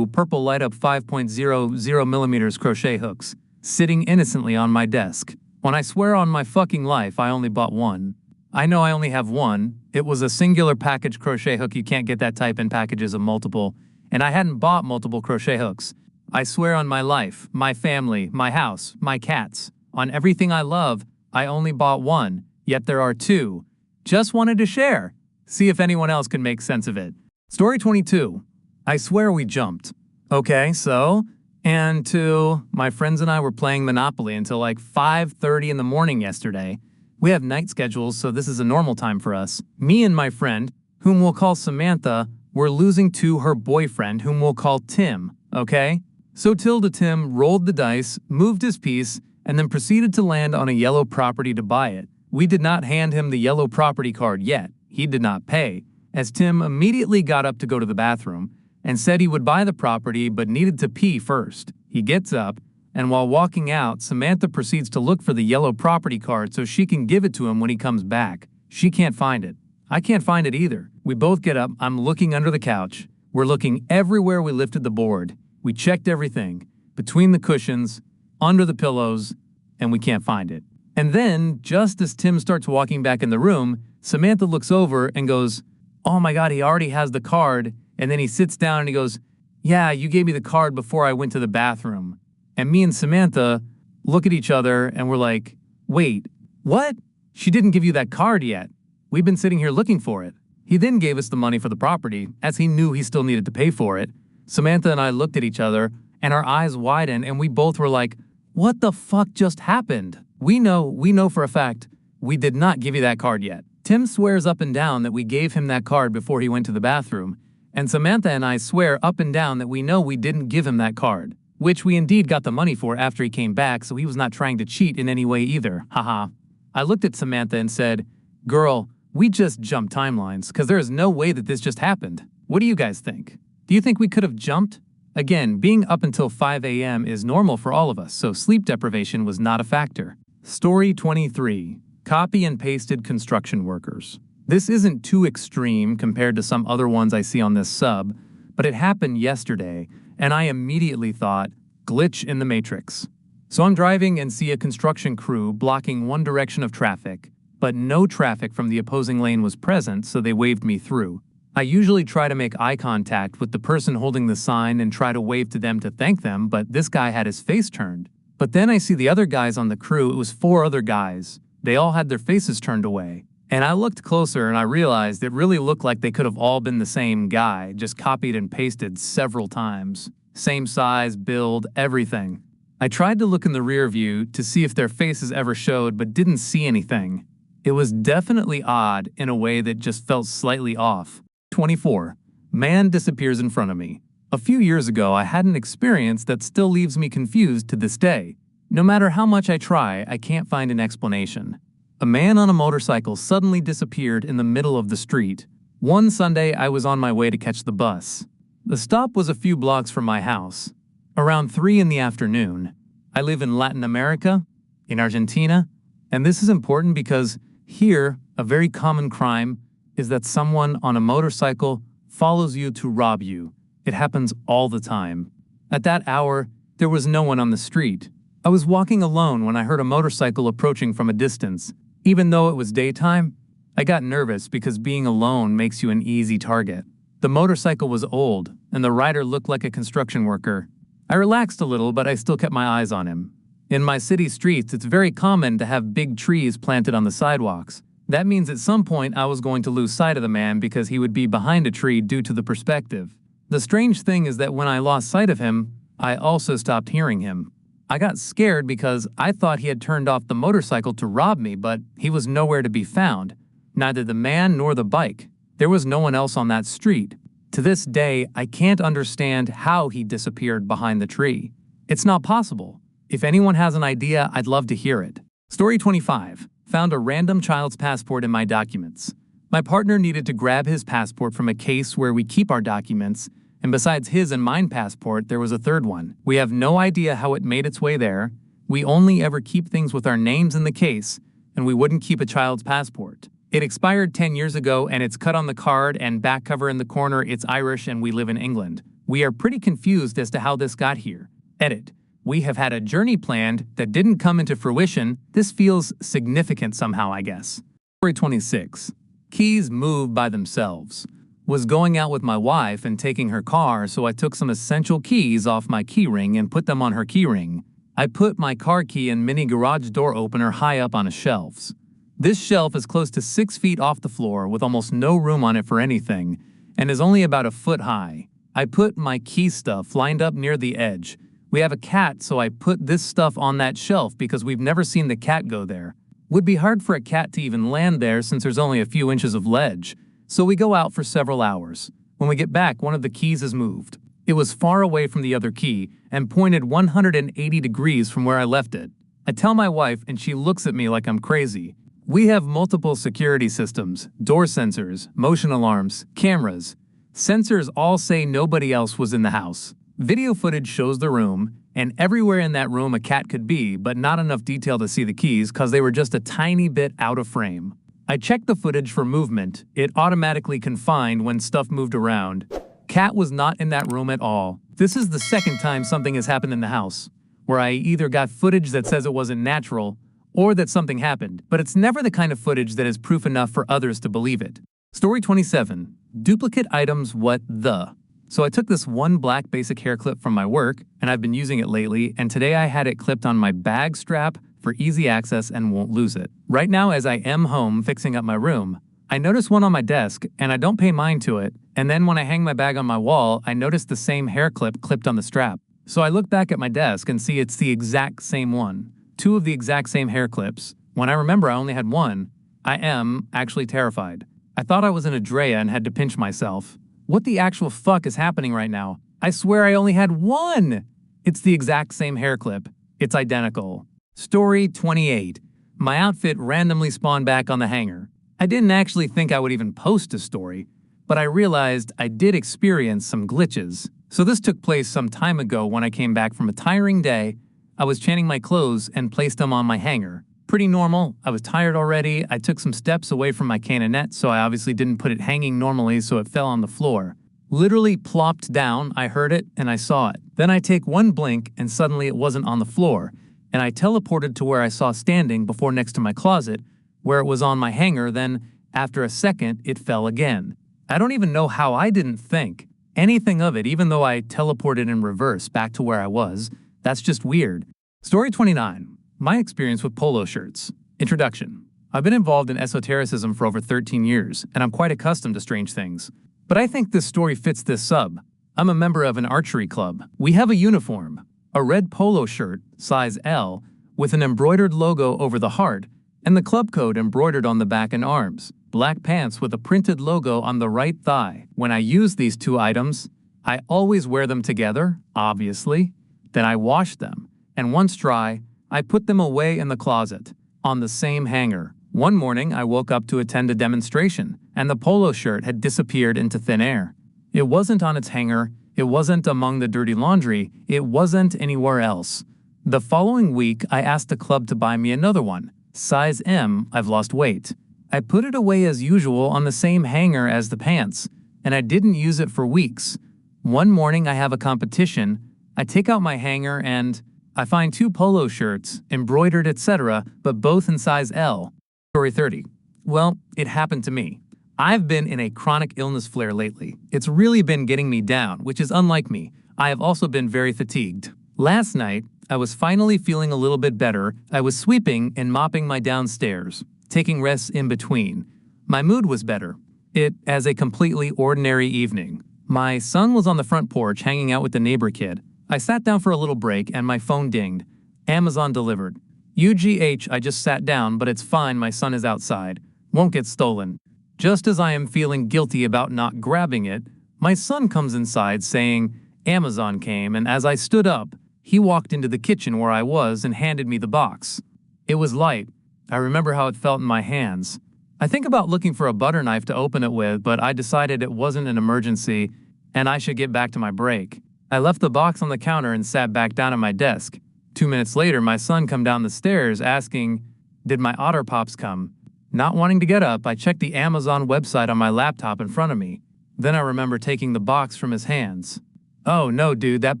purple light-up 5.00mm crochet hooks sitting innocently on my desk. When I swear on my fucking life, I only bought one. I know I only have one. It was a singular package crochet hook. You can't get that type in packages of multiple. And I hadn't bought multiple crochet hooks. I swear on my life, my family, my house, my cats, on everything I love, I only bought one. Yet there are two. Just wanted to share. See if anyone else can make sense of it. Story 22. I swear we jumped. Okay, so, and two, my friends and I were playing Monopoly until like 5:30 in the morning yesterday. We have night schedules, so this is a normal time for us. Me and my friend, whom we'll call Samantha, were losing to her boyfriend, whom we'll call Tim, okay? So Tim rolled the dice, moved his piece, and then proceeded to land on a yellow property to buy it. We did not hand him the yellow property card yet. He did not pay, as Tim immediately got up to go to the bathroom and said he would buy the property but needed to pee first. He gets up, and while walking out, Samantha proceeds to look for the yellow property card so she can give it to him when he comes back. She can't find it. I can't find it either. We both get up. I'm looking under the couch. We're looking everywhere we lifted the board. We checked everything, between the cushions, under the pillows, and we can't find it. And then, just as Tim starts walking back in the room, Samantha looks over and goes, "Oh my God, he already has the card." And then he sits down and he goes, "Yeah, you gave me the card before I went to the bathroom." And me and Samantha look at each other and we're like, "Wait, what? She didn't give you that card yet. We've been sitting here looking for it." He then gave us the money for the property, as he knew he still needed to pay for it. Samantha and I looked at each other and our eyes widened and we both were like, "What the fuck just happened?" We know for a fact we did not give you that card yet. Tim swears up and down that we gave him that card before he went to the bathroom, and Samantha and I swear up and down that we know we didn't give him that card, which we indeed got the money for after he came back, so he was not trying to cheat in any way either. Haha. I looked at Samantha and said, "Girl, we just jumped timelines, because there is no way that this just happened. What do you guys think? Do you think we could have jumped?" Again, being up until 5 a.m. is normal for all of us, so sleep deprivation was not a factor. Story 23. Copy and pasted construction workers. This isn't too extreme compared to some other ones I see on this sub, but it happened yesterday, and I immediately thought, glitch in the matrix. So I'm driving and see a construction crew blocking one direction of traffic, but no traffic from the opposing lane was present, so they waved me through. I usually try to make eye contact with the person holding the sign and try to wave to them to thank them, but this guy had his face turned. But then I see the other guys on the crew. It was 4 other guys. They all had their faces turned away. And I looked closer and I realized it really looked like they could have all been the same guy, just copied and pasted several times. Same size, build, everything. I tried to look in the rear view to see if their faces ever showed, but didn't see anything. It was definitely odd in a way that just felt slightly off. 24. Man disappears in front of me. A few years ago, I had an experience that still leaves me confused to this day. No matter how much I try, I can't find an explanation. A man on a motorcycle suddenly disappeared in the middle of the street. One Sunday, I was on my way to catch the bus. The stop was a few blocks from my house. Around 3 in the afternoon. I live in Latin America, in Argentina, and this is important because here, a very common crime is that someone on a motorcycle follows you to rob you. It happens all the time. At that hour, there was no one on the street. I was walking alone when I heard a motorcycle approaching from a distance. Even though it was daytime, I got nervous because being alone makes you an easy target. The motorcycle was old, and the rider looked like a construction worker. I relaxed a little, but I still kept my eyes on him. In my city streets, it's very common to have big trees planted on the sidewalks. That means at some point I was going to lose sight of the man because he would be behind a tree due to the perspective. The strange thing is that when I lost sight of him, I also stopped hearing him. I got scared because I thought he had turned off the motorcycle to rob me, but he was nowhere to be found. Neither the man nor the bike. There was no one else on that street. To this day, I can't understand how he disappeared behind the tree. It's not possible. If anyone has an idea, I'd love to hear it. Story 25. Found a random child's passport in my documents. My partner needed to grab his passport from a case where we keep our documents, and besides his and mine passport, there was a third one. We have no idea how it made its way there. We only ever keep things with our names in the case, and we wouldn't keep a child's passport. It expired 10 years ago, and it's cut on the card and back cover in the corner. It's Irish, and we live in England. We are pretty confused as to how this got here. Edit. We have had a journey planned that didn't come into fruition. This feels significant somehow, I guess. Story 26. Keys move by themselves. Was going out with my wife and taking her car, so I took some essential keys off my keyring and put them on her keyring. I put my car key and mini garage door opener high up on a shelf. This shelf is close to 6 feet off the floor with almost no room on it for anything, and is only about a foot high. I put my key stuff lined up near the edge. We have a cat, so I put this stuff on that shelf because we've never seen the cat go there. Would be hard for a cat to even land there since there's only a few inches of ledge. So we go out for several hours. When we get back, one of the keys is moved. It was far away from the other key and pointed 180 degrees from where I left it. I tell my wife and she looks at me like I'm crazy. We have multiple security systems, door sensors, motion alarms, cameras. Sensors all say nobody else was in the house. Video footage shows the room, and everywhere in that room a cat could be, but not enough detail to see the keys because they were just a tiny bit out of frame. I checked the footage for movement. It automatically confined when stuff moved around. Cat was not in that room at all. This is the second time something has happened in the house, where I either got footage that says it wasn't natural, or that something happened, but it's never the kind of footage that is proof enough for others to believe it. Story 27. Duplicate items what the. So I took this one black basic hair clip from my work, and I've been using it lately, and today I had it clipped on my bag strap for easy access and won't lose it. Right now, as I am home fixing up my room, I notice one on my desk, and I don't pay mind to it, and then when I hang my bag on my wall, I notice the same hair clip clipped on the strap. So I look back at my desk and see it's the exact same one. Two of the exact same hair clips. When I remember I only had one, I am actually terrified. I thought I was in a Drea and had to pinch myself. What the actual fuck is happening right now? I swear I only had one! It's the exact same hair clip. It's identical. Story 28. My outfit randomly spawned back on the hanger. I didn't actually think I would even post a story, but I realized I did experience some glitches. So this took place some time ago when I came back from a tiring day. I was changing my clothes and placed them on my hanger. Pretty normal. I was tired already. I took some steps away from my canonette, so I obviously didn't put it hanging normally, so it fell on the floor. Literally plopped down, I heard it, and I saw it. Then I take one blink, and suddenly it wasn't on the floor, and I teleported to where I saw standing before next to my closet, where it was on my hanger, then, after a second, it fell again. I don't even know how I didn't think anything of it, even though I teleported in reverse back to where I was. That's just weird. Story 29. My experience with polo shirts. Introduction. I've been involved in esotericism for over 13 years, and I'm quite accustomed to strange things. But I think this story fits this sub. I'm a member of an archery club. We have a uniform, a red polo shirt, size L, with an embroidered logo over the heart, and the club code embroidered on the back and arms. Black pants with a printed logo on the right thigh. When I use these two items, I always wear them together, obviously. Then I wash them, and once dry, I put them away in the closet, on the same hanger. One morning, I woke up to attend a demonstration, and the polo shirt had disappeared into thin air. It wasn't on its hanger, it wasn't among the dirty laundry, it wasn't anywhere else. The following week, I asked the club to buy me another one. Size M, I've lost weight. I put it away as usual on the same hanger as the pants, and I didn't use it for weeks. One morning, I have a competition. I take out my hanger and I find two polo shirts, embroidered, etc., but both in size L. Story 30. Well, it happened to me. I've been in a chronic illness flare lately. It's really been getting me down, which is unlike me. I have also been very fatigued. Last night, I was finally feeling a little bit better. I was sweeping and mopping my downstairs, taking rests in between. My mood was better. It as a completely ordinary evening. My son was on the front porch hanging out with the neighbor kid. I sat down for a little break and my phone dinged. Amazon delivered. UGH, I just sat down, but it's fine, my son is outside. Won't get stolen. Just as I am feeling guilty about not grabbing it, my son comes inside saying, Amazon came, and as I stood up, he walked into the kitchen where I was and handed me the box. It was light. I remember how it felt in my hands. I think about looking for a butter knife to open it with, but I decided it wasn't an emergency and I should get back to my break. I left the box on the counter and sat back down at my desk. 2 minutes later, my son come down the stairs asking, did my Otter Pops come? Not wanting to get up, I checked the Amazon website on my laptop in front of me. Then I remember taking the box from his hands. Oh no, dude, that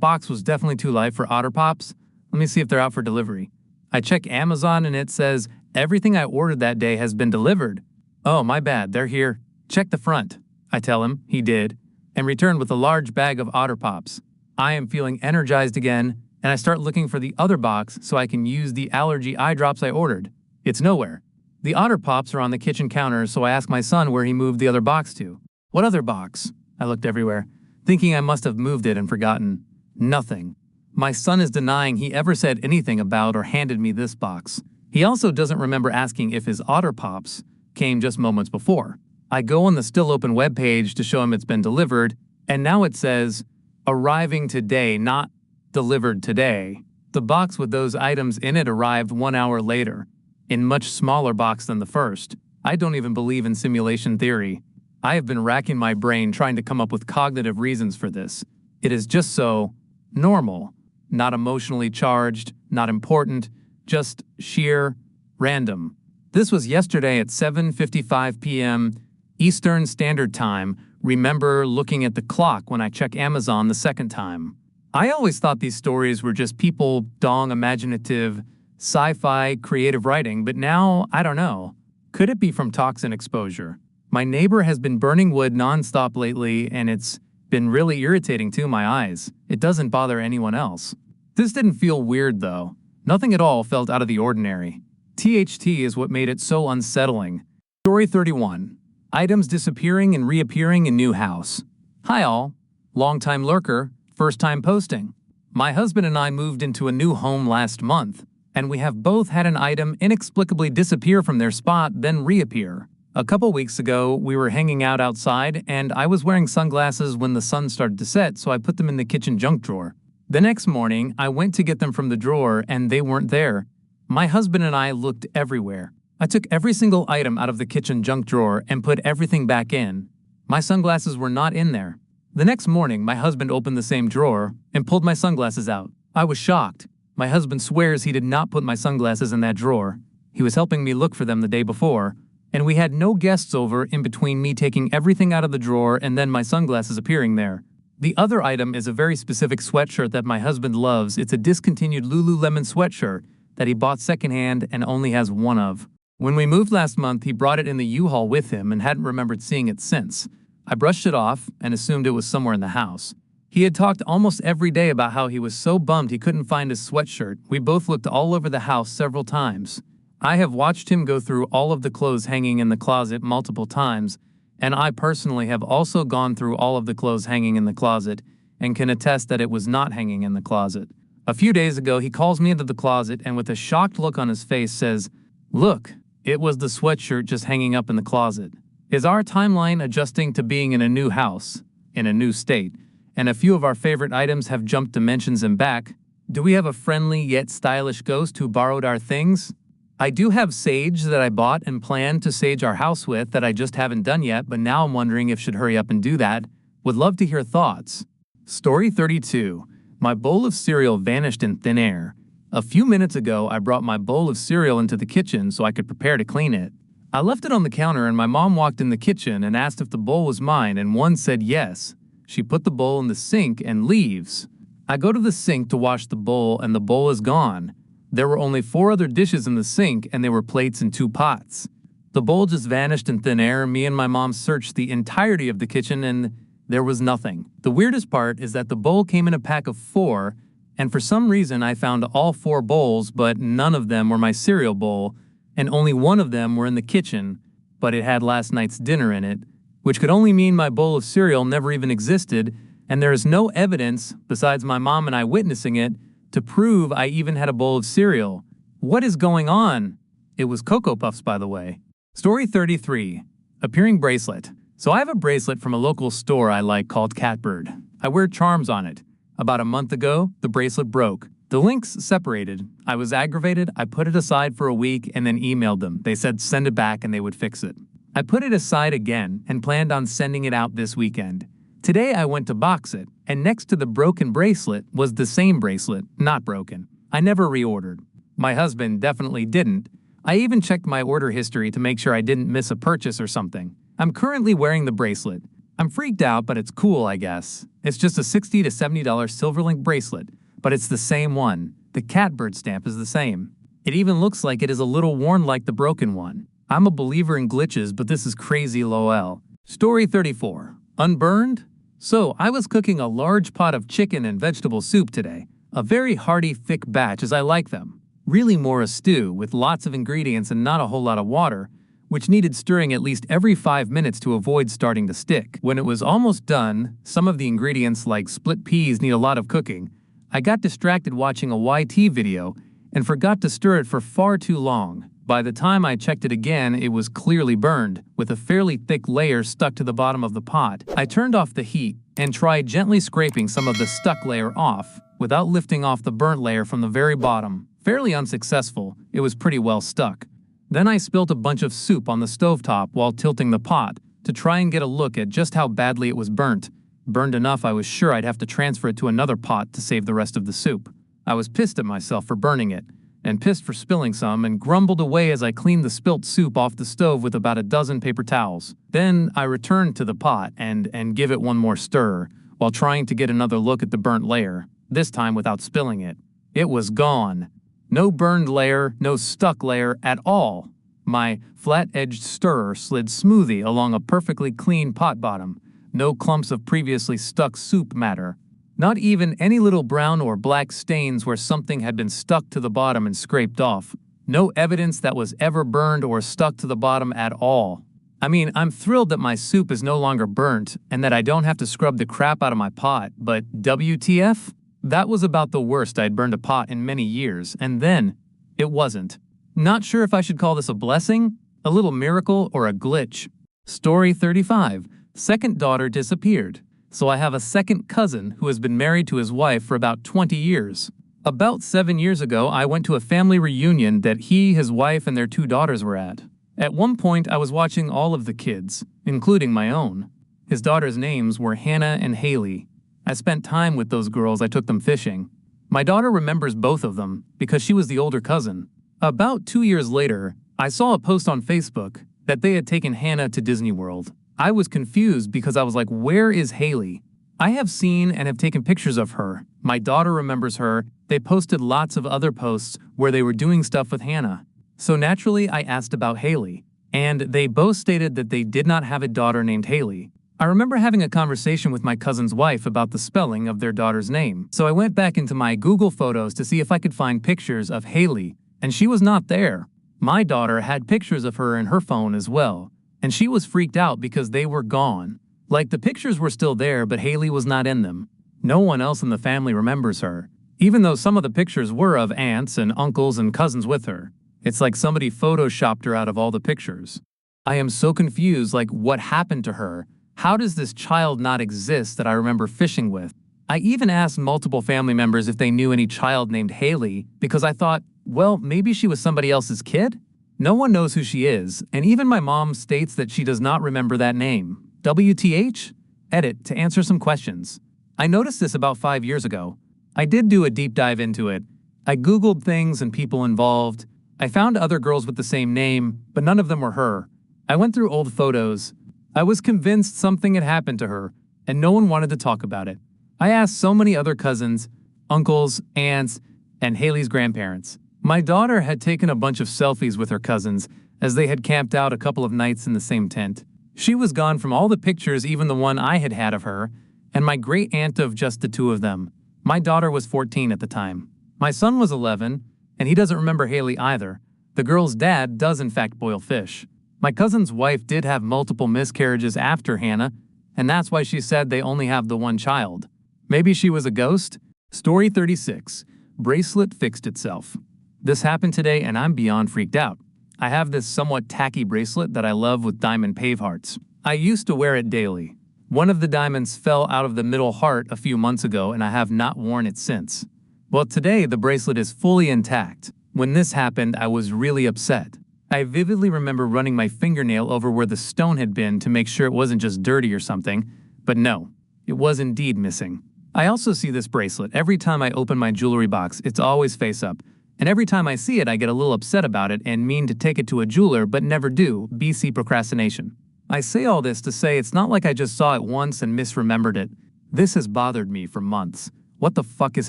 box was definitely too light for Otter Pops. Let me see if they're out for delivery. I check Amazon and it says, everything I ordered that day has been delivered. Oh, my bad, they're here. Check the front. I tell him, he did, and returned with a large bag of Otter Pops. I am feeling energized again, and I start looking for the other box so I can use the allergy eye drops I ordered. It's nowhere. The Otter Pops are on the kitchen counter, so I ask my son where he moved the other box to. What other box? I looked everywhere, thinking I must have moved it and forgotten. Nothing. My son is denying he ever said anything about or handed me this box. He also doesn't remember asking if his Otter Pops came just moments before. I go on the still open webpage to show him it's been delivered, and now it says, arriving today, not delivered today. The box with those items in it arrived 1 hour later. in much smaller box than the first. I don't even believe in simulation theory. I have been racking my brain trying to come up with cognitive reasons for this. It is just so normal, not emotionally charged, not important, just sheer random. This was yesterday at 7:55 p.m. Eastern Standard Time. Remember looking at the clock when I check Amazon the second time. I always thought these stories were just people dong imaginative, sci-fi, creative writing, but now I don't know. Could it be from toxin exposure? My neighbor has been burning wood nonstop lately, and it's been really irritating to my eyes. It doesn't bother anyone else. This didn't feel weird though. Nothing at all felt out of the ordinary. THT is what made it so unsettling. Story 31. Items disappearing and reappearing in new house. Hi all. Long-time lurker, first-time posting. My husband and I moved into a new home last month, and we have both had an item inexplicably disappear from their spot, then reappear. A couple weeks ago, we were hanging out outside, and I was wearing sunglasses when the sun started to set, so I put them in the kitchen junk drawer. The next morning, I went to get them from the drawer, and they weren't there. My husband and I looked everywhere. I took every single item out of the kitchen junk drawer and put everything back in. My sunglasses were not in there. The next morning, my husband opened the same drawer and pulled my sunglasses out. I was shocked. My husband swears he did not put my sunglasses in that drawer. He was helping me look for them the day before, and we had no guests over in between me taking everything out of the drawer and then my sunglasses appearing there. The other item is a very specific sweatshirt that my husband loves. It's a discontinued Lululemon sweatshirt that he bought secondhand and only has one of. When we moved last month, he brought it in the U-Haul with him and hadn't remembered seeing it since. I brushed it off and assumed it was somewhere in the house. He had talked almost every day about how he was so bummed he couldn't find his sweatshirt. We both looked all over the house several times. I have watched him go through all of the clothes hanging in the closet multiple times, and I personally have also gone through all of the clothes hanging in the closet and can attest that it was not hanging in the closet. A few days ago, he calls me into the closet and with a shocked look on his face says, "Look, it was the sweatshirt just hanging up in the closet." Is our timeline adjusting to being in a new house, in a new state, and a few of our favorite items have jumped dimensions and back? Do we have a friendly yet stylish ghost who borrowed our things? I do have sage that I bought and planned to sage our house with that I just haven't done yet, but now I'm wondering if I should hurry up and do that. Would love to hear thoughts. Story 32. My bowl of cereal vanished in thin air. A few minutes ago, I brought my bowl of cereal into the kitchen so I could prepare to clean it. I left it on the counter and my mom walked in the kitchen and asked if the bowl was mine, and one said yes. She put the bowl in the sink and leaves. I go to the sink to wash the bowl and the bowl is gone. There were only 4 other dishes in the sink and they were plates and 2 pots. The bowl just vanished in thin air. Me and my mom searched the entirety of the kitchen and there was nothing. The weirdest part is that the bowl came in a pack of 4, and for some reason I found all 4 bowls, but none of them were my cereal bowl, and only one of them were in the kitchen, but it had last night's dinner in it, which could only mean my bowl of cereal never even existed, and there is no evidence, besides my mom and I witnessing it, to prove I even had a bowl of cereal. What is going on? It was Cocoa Puffs, by the way. Story 33. Appearing bracelet. So I have a bracelet from a local store I like called Catbird. I wear charms on it. About a month ago, the bracelet broke. The links separated. I was aggravated. I put it aside for a week and then emailed them. They said send it back and they would fix it. I put it aside again and planned on sending it out this weekend. Today I went to box it, and next to the broken bracelet was the same bracelet, not broken. I never reordered. My husband definitely didn't. I even checked my order history to make sure I didn't miss a purchase or something. I'm currently wearing the bracelet. I'm freaked out, but it's cool, I guess. It's just a $60 to $70 Silverlink bracelet, but it's the same one. The Catbird stamp is the same. It even looks like it is a little worn like the broken one. I'm a believer in glitches, but this is crazy lol. Story 34. Unburned? So, I was cooking a large pot of chicken and vegetable soup today. A very hearty, thick batch as I like them. Really more a stew, with lots of ingredients and not a whole lot of water, which needed stirring at least every 5 minutes to avoid starting to stick. When it was almost done, some of the ingredients like split peas need a lot of cooking. I got distracted watching a YT video and forgot to stir it for far too long. By the time I checked it again, it was clearly burned, with a fairly thick layer stuck to the bottom of the pot. I turned off the heat and tried gently scraping some of the stuck layer off, without lifting off the burnt layer from the very bottom. Fairly unsuccessful, it was pretty well stuck. Then I spilt a bunch of soup on the stovetop while tilting the pot to try and get a look at just how badly it was burnt. Burned enough I was sure I'd have to transfer it to another pot to save the rest of the soup. I was pissed at myself for burning it, and pissed for spilling some, and grumbled away as I cleaned the spilt soup off the stove with about a dozen paper towels. Then I returned to the pot and give it one more stir, while trying to get another look at the burnt layer, this time without spilling it. It was gone. No burned layer, no stuck layer at all. My flat-edged stirrer slid smoothly along a perfectly clean pot bottom. No clumps of previously stuck soup matter. Not even any little brown or black stains where something had been stuck to the bottom and scraped off. No evidence that was ever burned or stuck to the bottom at all. I mean, I'm thrilled that my soup is no longer burnt and that I don't have to scrub the crap out of my pot, but WTF? That was about the worst I'd burned a pot in many years, and then it wasn't. Not sure if I should call this a blessing, a little miracle, or a glitch. Story 35. Second daughter disappeared. So I have a second cousin who has been married to his wife for about 20 years. About 7 years ago, I went to a family reunion that he, his wife, and their 2 daughters were at. At one point, I was watching all of the kids, including my own. His daughters' names were Hannah and Haley. I spent time with those girls. I took them fishing. My daughter remembers both of them because she was the older cousin. About 2 years later, I saw a post on Facebook that they had taken Hannah to Disney World. I was confused because I was like, where is Haley? I have seen and have taken pictures of her. My daughter remembers her. They posted lots of other posts where they were doing stuff with Hannah. So naturally, I asked about Haley, and they both stated that they did not have a daughter named Haley. I remember having a conversation with my cousin's wife about the spelling of their daughter's name. So I went back into my Google Photos to see if I could find pictures of Haley, and she was not there. My daughter had pictures of her in her phone as well, and she was freaked out because they were gone. Like, the pictures were still there, but Haley was not in them. No one else in the family remembers her, even though some of the pictures were of aunts and uncles and cousins with her. It's like somebody photoshopped her out of all the pictures. I am so confused, like, what happened to her? How does this child not exist that I remember fishing with? I even asked multiple family members if they knew any child named Haley because I thought, well, maybe she was somebody else's kid? No one knows who she is, and even my mom states that she does not remember that name. WTH? Edit to answer some questions. I noticed this about 5 years ago. I did do a deep dive into it. I Googled things and people involved. I found other girls with the same name, but none of them were her. I went through old photos. I was convinced something had happened to her, and no one wanted to talk about it. I asked so many other cousins, uncles, aunts, and Haley's grandparents. My daughter had taken a bunch of selfies with her cousins as they had camped out a couple of nights in the same tent. She was gone from all the pictures, even the one I had had of her, and my great aunt of just the 2 of them. My daughter was 14 at the time. My son was 11, and he doesn't remember Haley either. The girl's dad does in fact boil fish. My cousin's wife did have multiple miscarriages after Hannah, and that's why she said they only have the one child. Maybe she was a ghost? Story 36. Bracelet fixed itself. This happened today and I'm beyond freaked out. I have this somewhat tacky bracelet that I love with diamond pave hearts. I used to wear it daily. One of the diamonds fell out of the middle heart a few months ago and I have not worn it since. Well, today the bracelet is fully intact. When this happened, I was really upset. I vividly remember running my fingernail over where the stone had been to make sure it wasn't just dirty or something, but no, it was indeed missing. I also see this bracelet every time I open my jewelry box. It's always face up. And every time I see it, I get a little upset about it and mean to take it to a jeweler but never do. BC procrastination. I say all this to say it's not like I just saw it once and misremembered it. This has bothered me for months. What the fuck is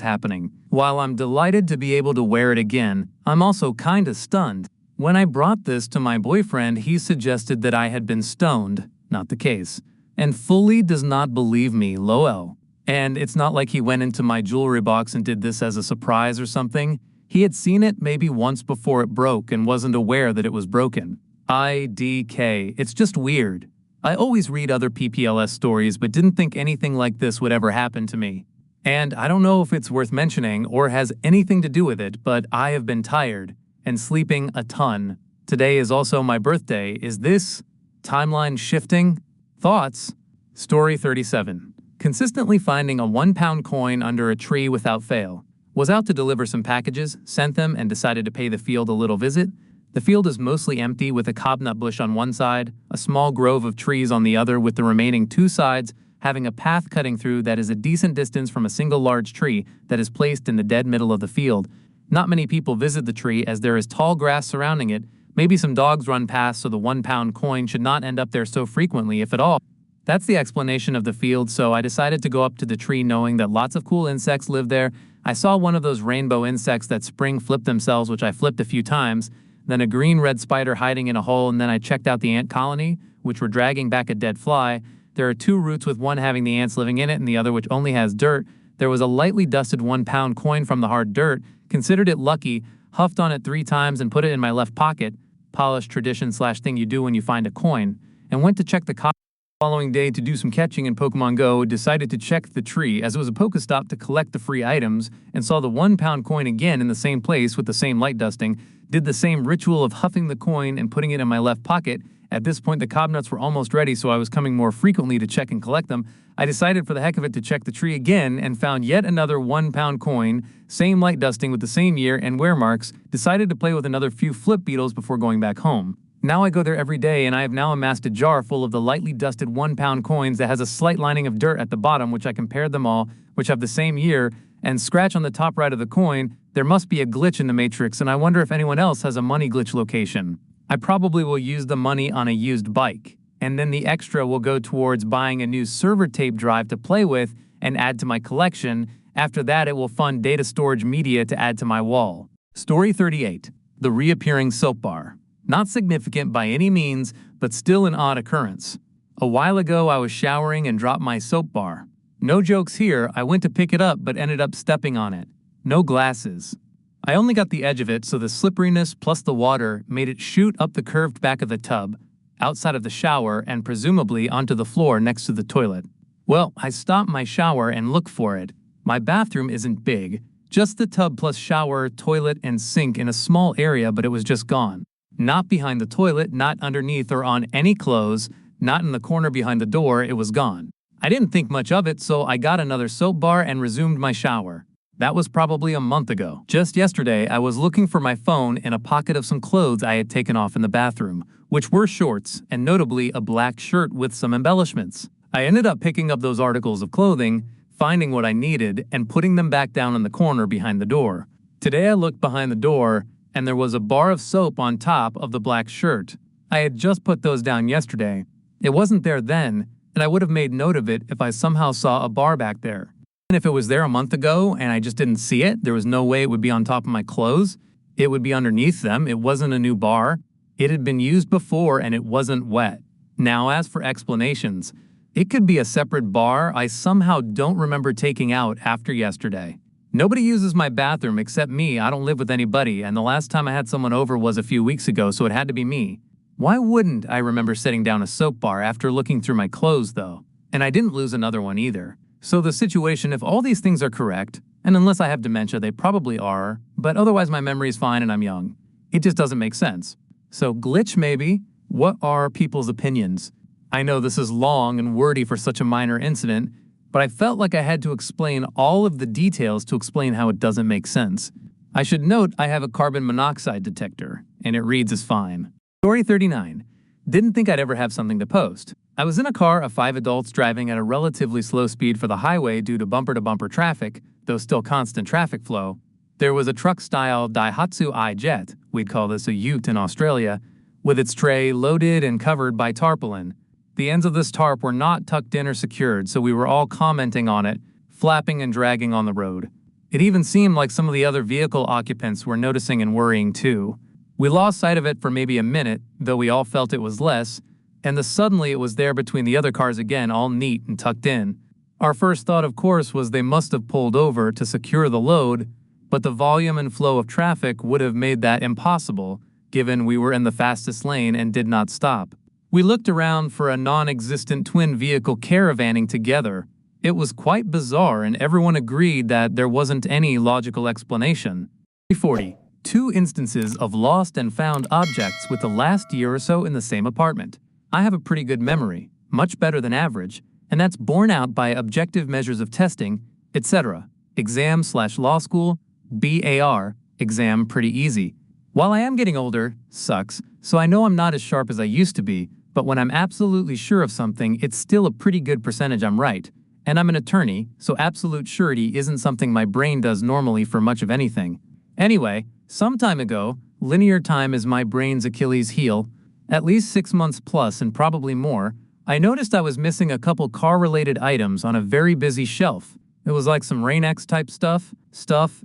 happening? While I'm delighted to be able to wear it again, I'm also kinda stunned. When I brought this to my boyfriend, he suggested that I had been stoned. Not the case. And fully does not believe me, lol. And it's not like he went into my jewelry box and did this as a surprise or something. He had seen it maybe once before it broke and wasn't aware that it was broken. IDK. It's just weird. I always read other PPLS stories but didn't think anything like this would ever happen to me. And I don't know if it's worth mentioning or has anything to do with it, but I have been tired and sleeping a ton. Today is also my birthday. Is this timeline shifting? Thoughts? Story 37. Consistently finding a 1-pound coin under a tree without fail. Was out to deliver some packages, sent them, and decided to pay the field a little visit. The field is mostly empty with a cobnut bush on one side, a small grove of trees on the other, with the remaining two sides having a path cutting through that is a decent distance from a single large tree that is placed in the dead middle of the field. Not many people visit the tree as there is tall grass surrounding it. Maybe some dogs run past, so the 1 pound coin should not end up there so frequently, if at all. That's the explanation of the field, so I decided to go up to the tree knowing that lots of cool insects live there. I saw one of those rainbow insects that spring flip themselves, which I flipped a few times, then a green-red spider hiding in a hole, and then I checked out the ant colony, which were dragging back a dead fly. There are two roots, with one having the ants living in it and the other which only has dirt. There was a lightly dusted 1 pound coin from the hard dirt, considered it lucky, huffed on it 3 times and put it in my left pocket, polished tradition/thing you do when you find a coin, and went to check the following day to do some catching in Pokemon Go. Decided to check the tree as it was a Pokestop to collect the free items, and saw the 1 pound coin again in the same place with the same light dusting. Did the same ritual of huffing the coin and putting it in my left pocket. At this point, the cobnuts were almost ready, so I was coming more frequently to check and collect them. I decided for the heck of it to check the tree again and found yet another 1 pound coin, same light dusting with the same year and wear marks. Decided to play with another few flip beetles before going back home. Now I go there every day, and I have now amassed a jar full of the lightly dusted 1 pound coins that has a slight lining of dirt at the bottom, which I compared them all, which have the same year, and scratch on the top right of the coin. There must be a glitch in the matrix, and I wonder if anyone else has a money glitch location. I probably will use the money on a used bike, and then the extra will go towards buying a new server tape drive to play with and add to my collection. After that, it will fund data storage media to add to my wall. Story 38. The reappearing soap bar. Not significant by any means, but still an odd occurrence. A while ago, I was showering and dropped my soap bar. No jokes here, I went to pick it up but ended up stepping on it. No glasses. I only got the edge of it, so the slipperiness plus the water made it shoot up the curved back of the tub, outside of the shower, and presumably onto the floor next to the toilet. Well, I stopped my shower and looked for it. My bathroom isn't big, just the tub plus shower, toilet, and sink in a small area, but it was just gone. Not behind the toilet, not underneath or on any clothes, not in the corner behind the door, it was gone. I didn't think much of it, so I got another soap bar and resumed my shower. That was probably a month ago. Just yesterday, I was looking for my phone in a pocket of some clothes I had taken off in the bathroom, which were shorts, and notably a black shirt with some embellishments. I ended up picking up those articles of clothing, finding what I needed, and putting them back down in the corner behind the door. Today I looked behind the door, and there was a bar of soap on top of the black shirt. I had just put those down yesterday. It wasn't there then, and I would have made note of it if I somehow saw a bar back there. And if it was there a month ago and I just didn't see it, there was no way it would be on top of my clothes. It would be underneath them. It wasn't a new bar. It had been used before and it wasn't wet. Now, as for explanations, it could be a separate bar I somehow don't remember taking out after yesterday. Nobody uses my bathroom except me. I don't live with anybody, and the last time I had someone over was a few weeks ago, so it had to be me. Why wouldn't I remember setting down a soap bar after looking through my clothes, though? And I didn't lose another one either. So the situation, if all these things are correct, and unless I have dementia, they probably are, but otherwise my memory is fine and I'm young. It just doesn't make sense. So glitch maybe? What are people's opinions? I know this is long and wordy for such a minor incident, but I felt like I had to explain all of the details to explain how it doesn't make sense. I should note I have a carbon monoxide detector, and it reads as fine. Story 39. Didn't think I'd ever have something to post. I was in a car of 5 adults driving at a relatively slow speed for the highway due to bumper-to-bumper traffic, though still constant traffic flow. There was a truck-style Daihatsu i-Jet, we'd call this a ute in Australia, with its tray loaded and covered by tarpaulin. The ends of this tarp were not tucked in or secured, so we were all commenting on it, flapping and dragging on the road. It even seemed like some of the other vehicle occupants were noticing and worrying too. We lost sight of it for maybe a minute, though we all felt it was less, and suddenly it was there between the other cars again, all neat and tucked in. Our first thought, of course, was they must have pulled over to secure the load, but the volume and flow of traffic would have made that impossible, given we were in the fastest lane and did not stop. We looked around for a non-existent twin-vehicle caravanning together. It was quite bizarre, and everyone agreed that there wasn't any logical explanation. 40. 2 instances of lost and found objects with the last year or so in the same apartment. I have a pretty good memory, much better than average, and that's borne out by objective measures of testing, etc. Exam/law school, BAR, exam pretty easy. While I am getting older, sucks, so I know I'm not as sharp as I used to be, but when I'm absolutely sure of something, it's still a pretty good percentage I'm right. And I'm an attorney, so absolute surety isn't something my brain does normally for much of anything. Anyway, some time ago, linear time is my brain's Achilles heel, at least 6 months plus and probably more, I noticed I was missing a couple car-related items on a very busy shelf. It was like some Rain-X type stuff,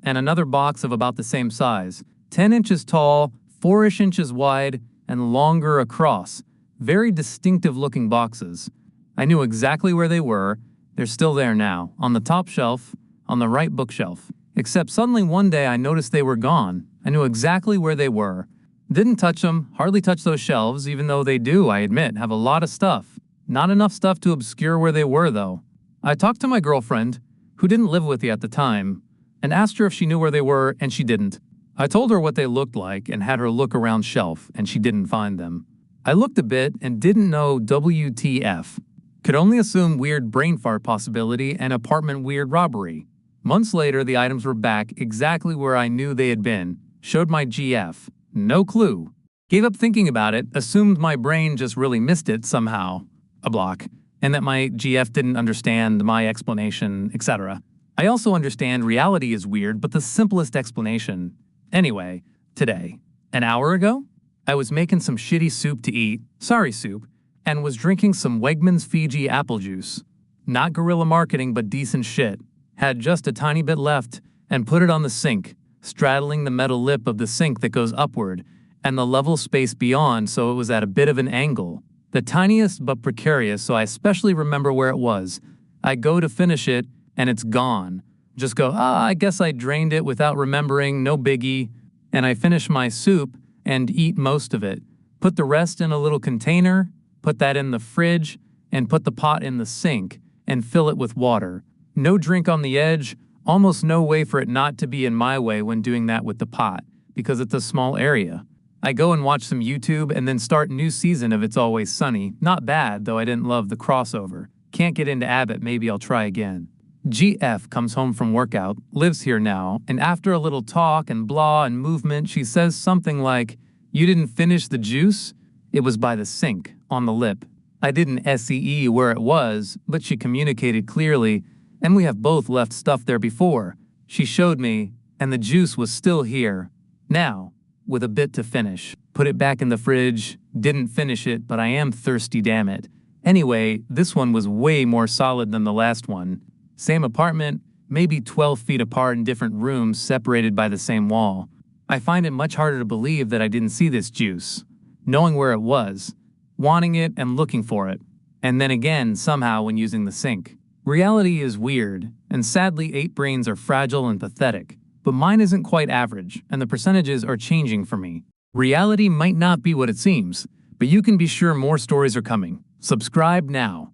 and another box of about the same size, 10 inches tall, 4-ish inches wide, and longer across. Very distinctive looking boxes. I knew exactly where they were. They're still there now, on the top shelf, on the right bookshelf. Except suddenly one day I noticed they were gone. I knew exactly where they were. Didn't touch them, hardly touch those shelves, even though they do, I admit, have a lot of stuff. Not enough stuff to obscure where they were, though. I talked to my girlfriend, who didn't live with me at the time, and asked her if she knew where they were, and she didn't. I told her what they looked like and had her look around shelf, and she didn't find them. I looked a bit and didn't know WTF. Could only assume weird brain fart possibility and apartment weird robbery. Months later, the items were back exactly where I knew they had been. Showed my GF. No clue. Gave up thinking about it, assumed my brain just really missed it somehow. A block. And that my GF didn't understand my explanation, etc. I also understand reality is weird, but the simplest explanation. Anyway, today, an hour ago, I was making some shitty soup to eat, sorry soup, and was drinking some Wegmans Fiji apple juice. Not guerrilla marketing, but decent shit. Had just a tiny bit left, and put it on the sink, straddling the metal lip of the sink that goes upward, and the level space beyond so it was at a bit of an angle. The tiniest but precarious, so I especially remember where it was. I go to finish it, and it's gone. Just go, I guess I drained it without remembering, no biggie. And I finish my soup and eat most of it. Put the rest in a little container, put that in the fridge, and put the pot in the sink, and fill it with water. No drink on the edge, almost no way for it not to be in my way when doing that with the pot, because it's a small area. I go and watch some YouTube and then start new season of It's Always Sunny. Not bad, though I didn't love the crossover. Can't get into Abbott, maybe I'll try again. GF comes home from workout, lives here now, and after a little talk and blah and movement, she says something like, "You didn't finish the juice?" It was by the sink, on the lip. I didn't SEE where it was, but she communicated clearly, and we have both left stuff there before. She showed me, and the juice was still here. Now, with a bit to finish. Put it back in the fridge, didn't finish it, but I am thirsty, damn it. Anyway, this one was way more solid than the last one. Same apartment, maybe 12 feet apart in different rooms separated by the same wall. I find it much harder to believe that I didn't see this juice. Knowing where it was, wanting it and looking for it. And then again, somehow when using the sink. Reality is weird, and sadly 8 brains are fragile and pathetic. But mine isn't quite average, and the percentages are changing for me. Reality might not be what it seems, but you can be sure more stories are coming. Subscribe now.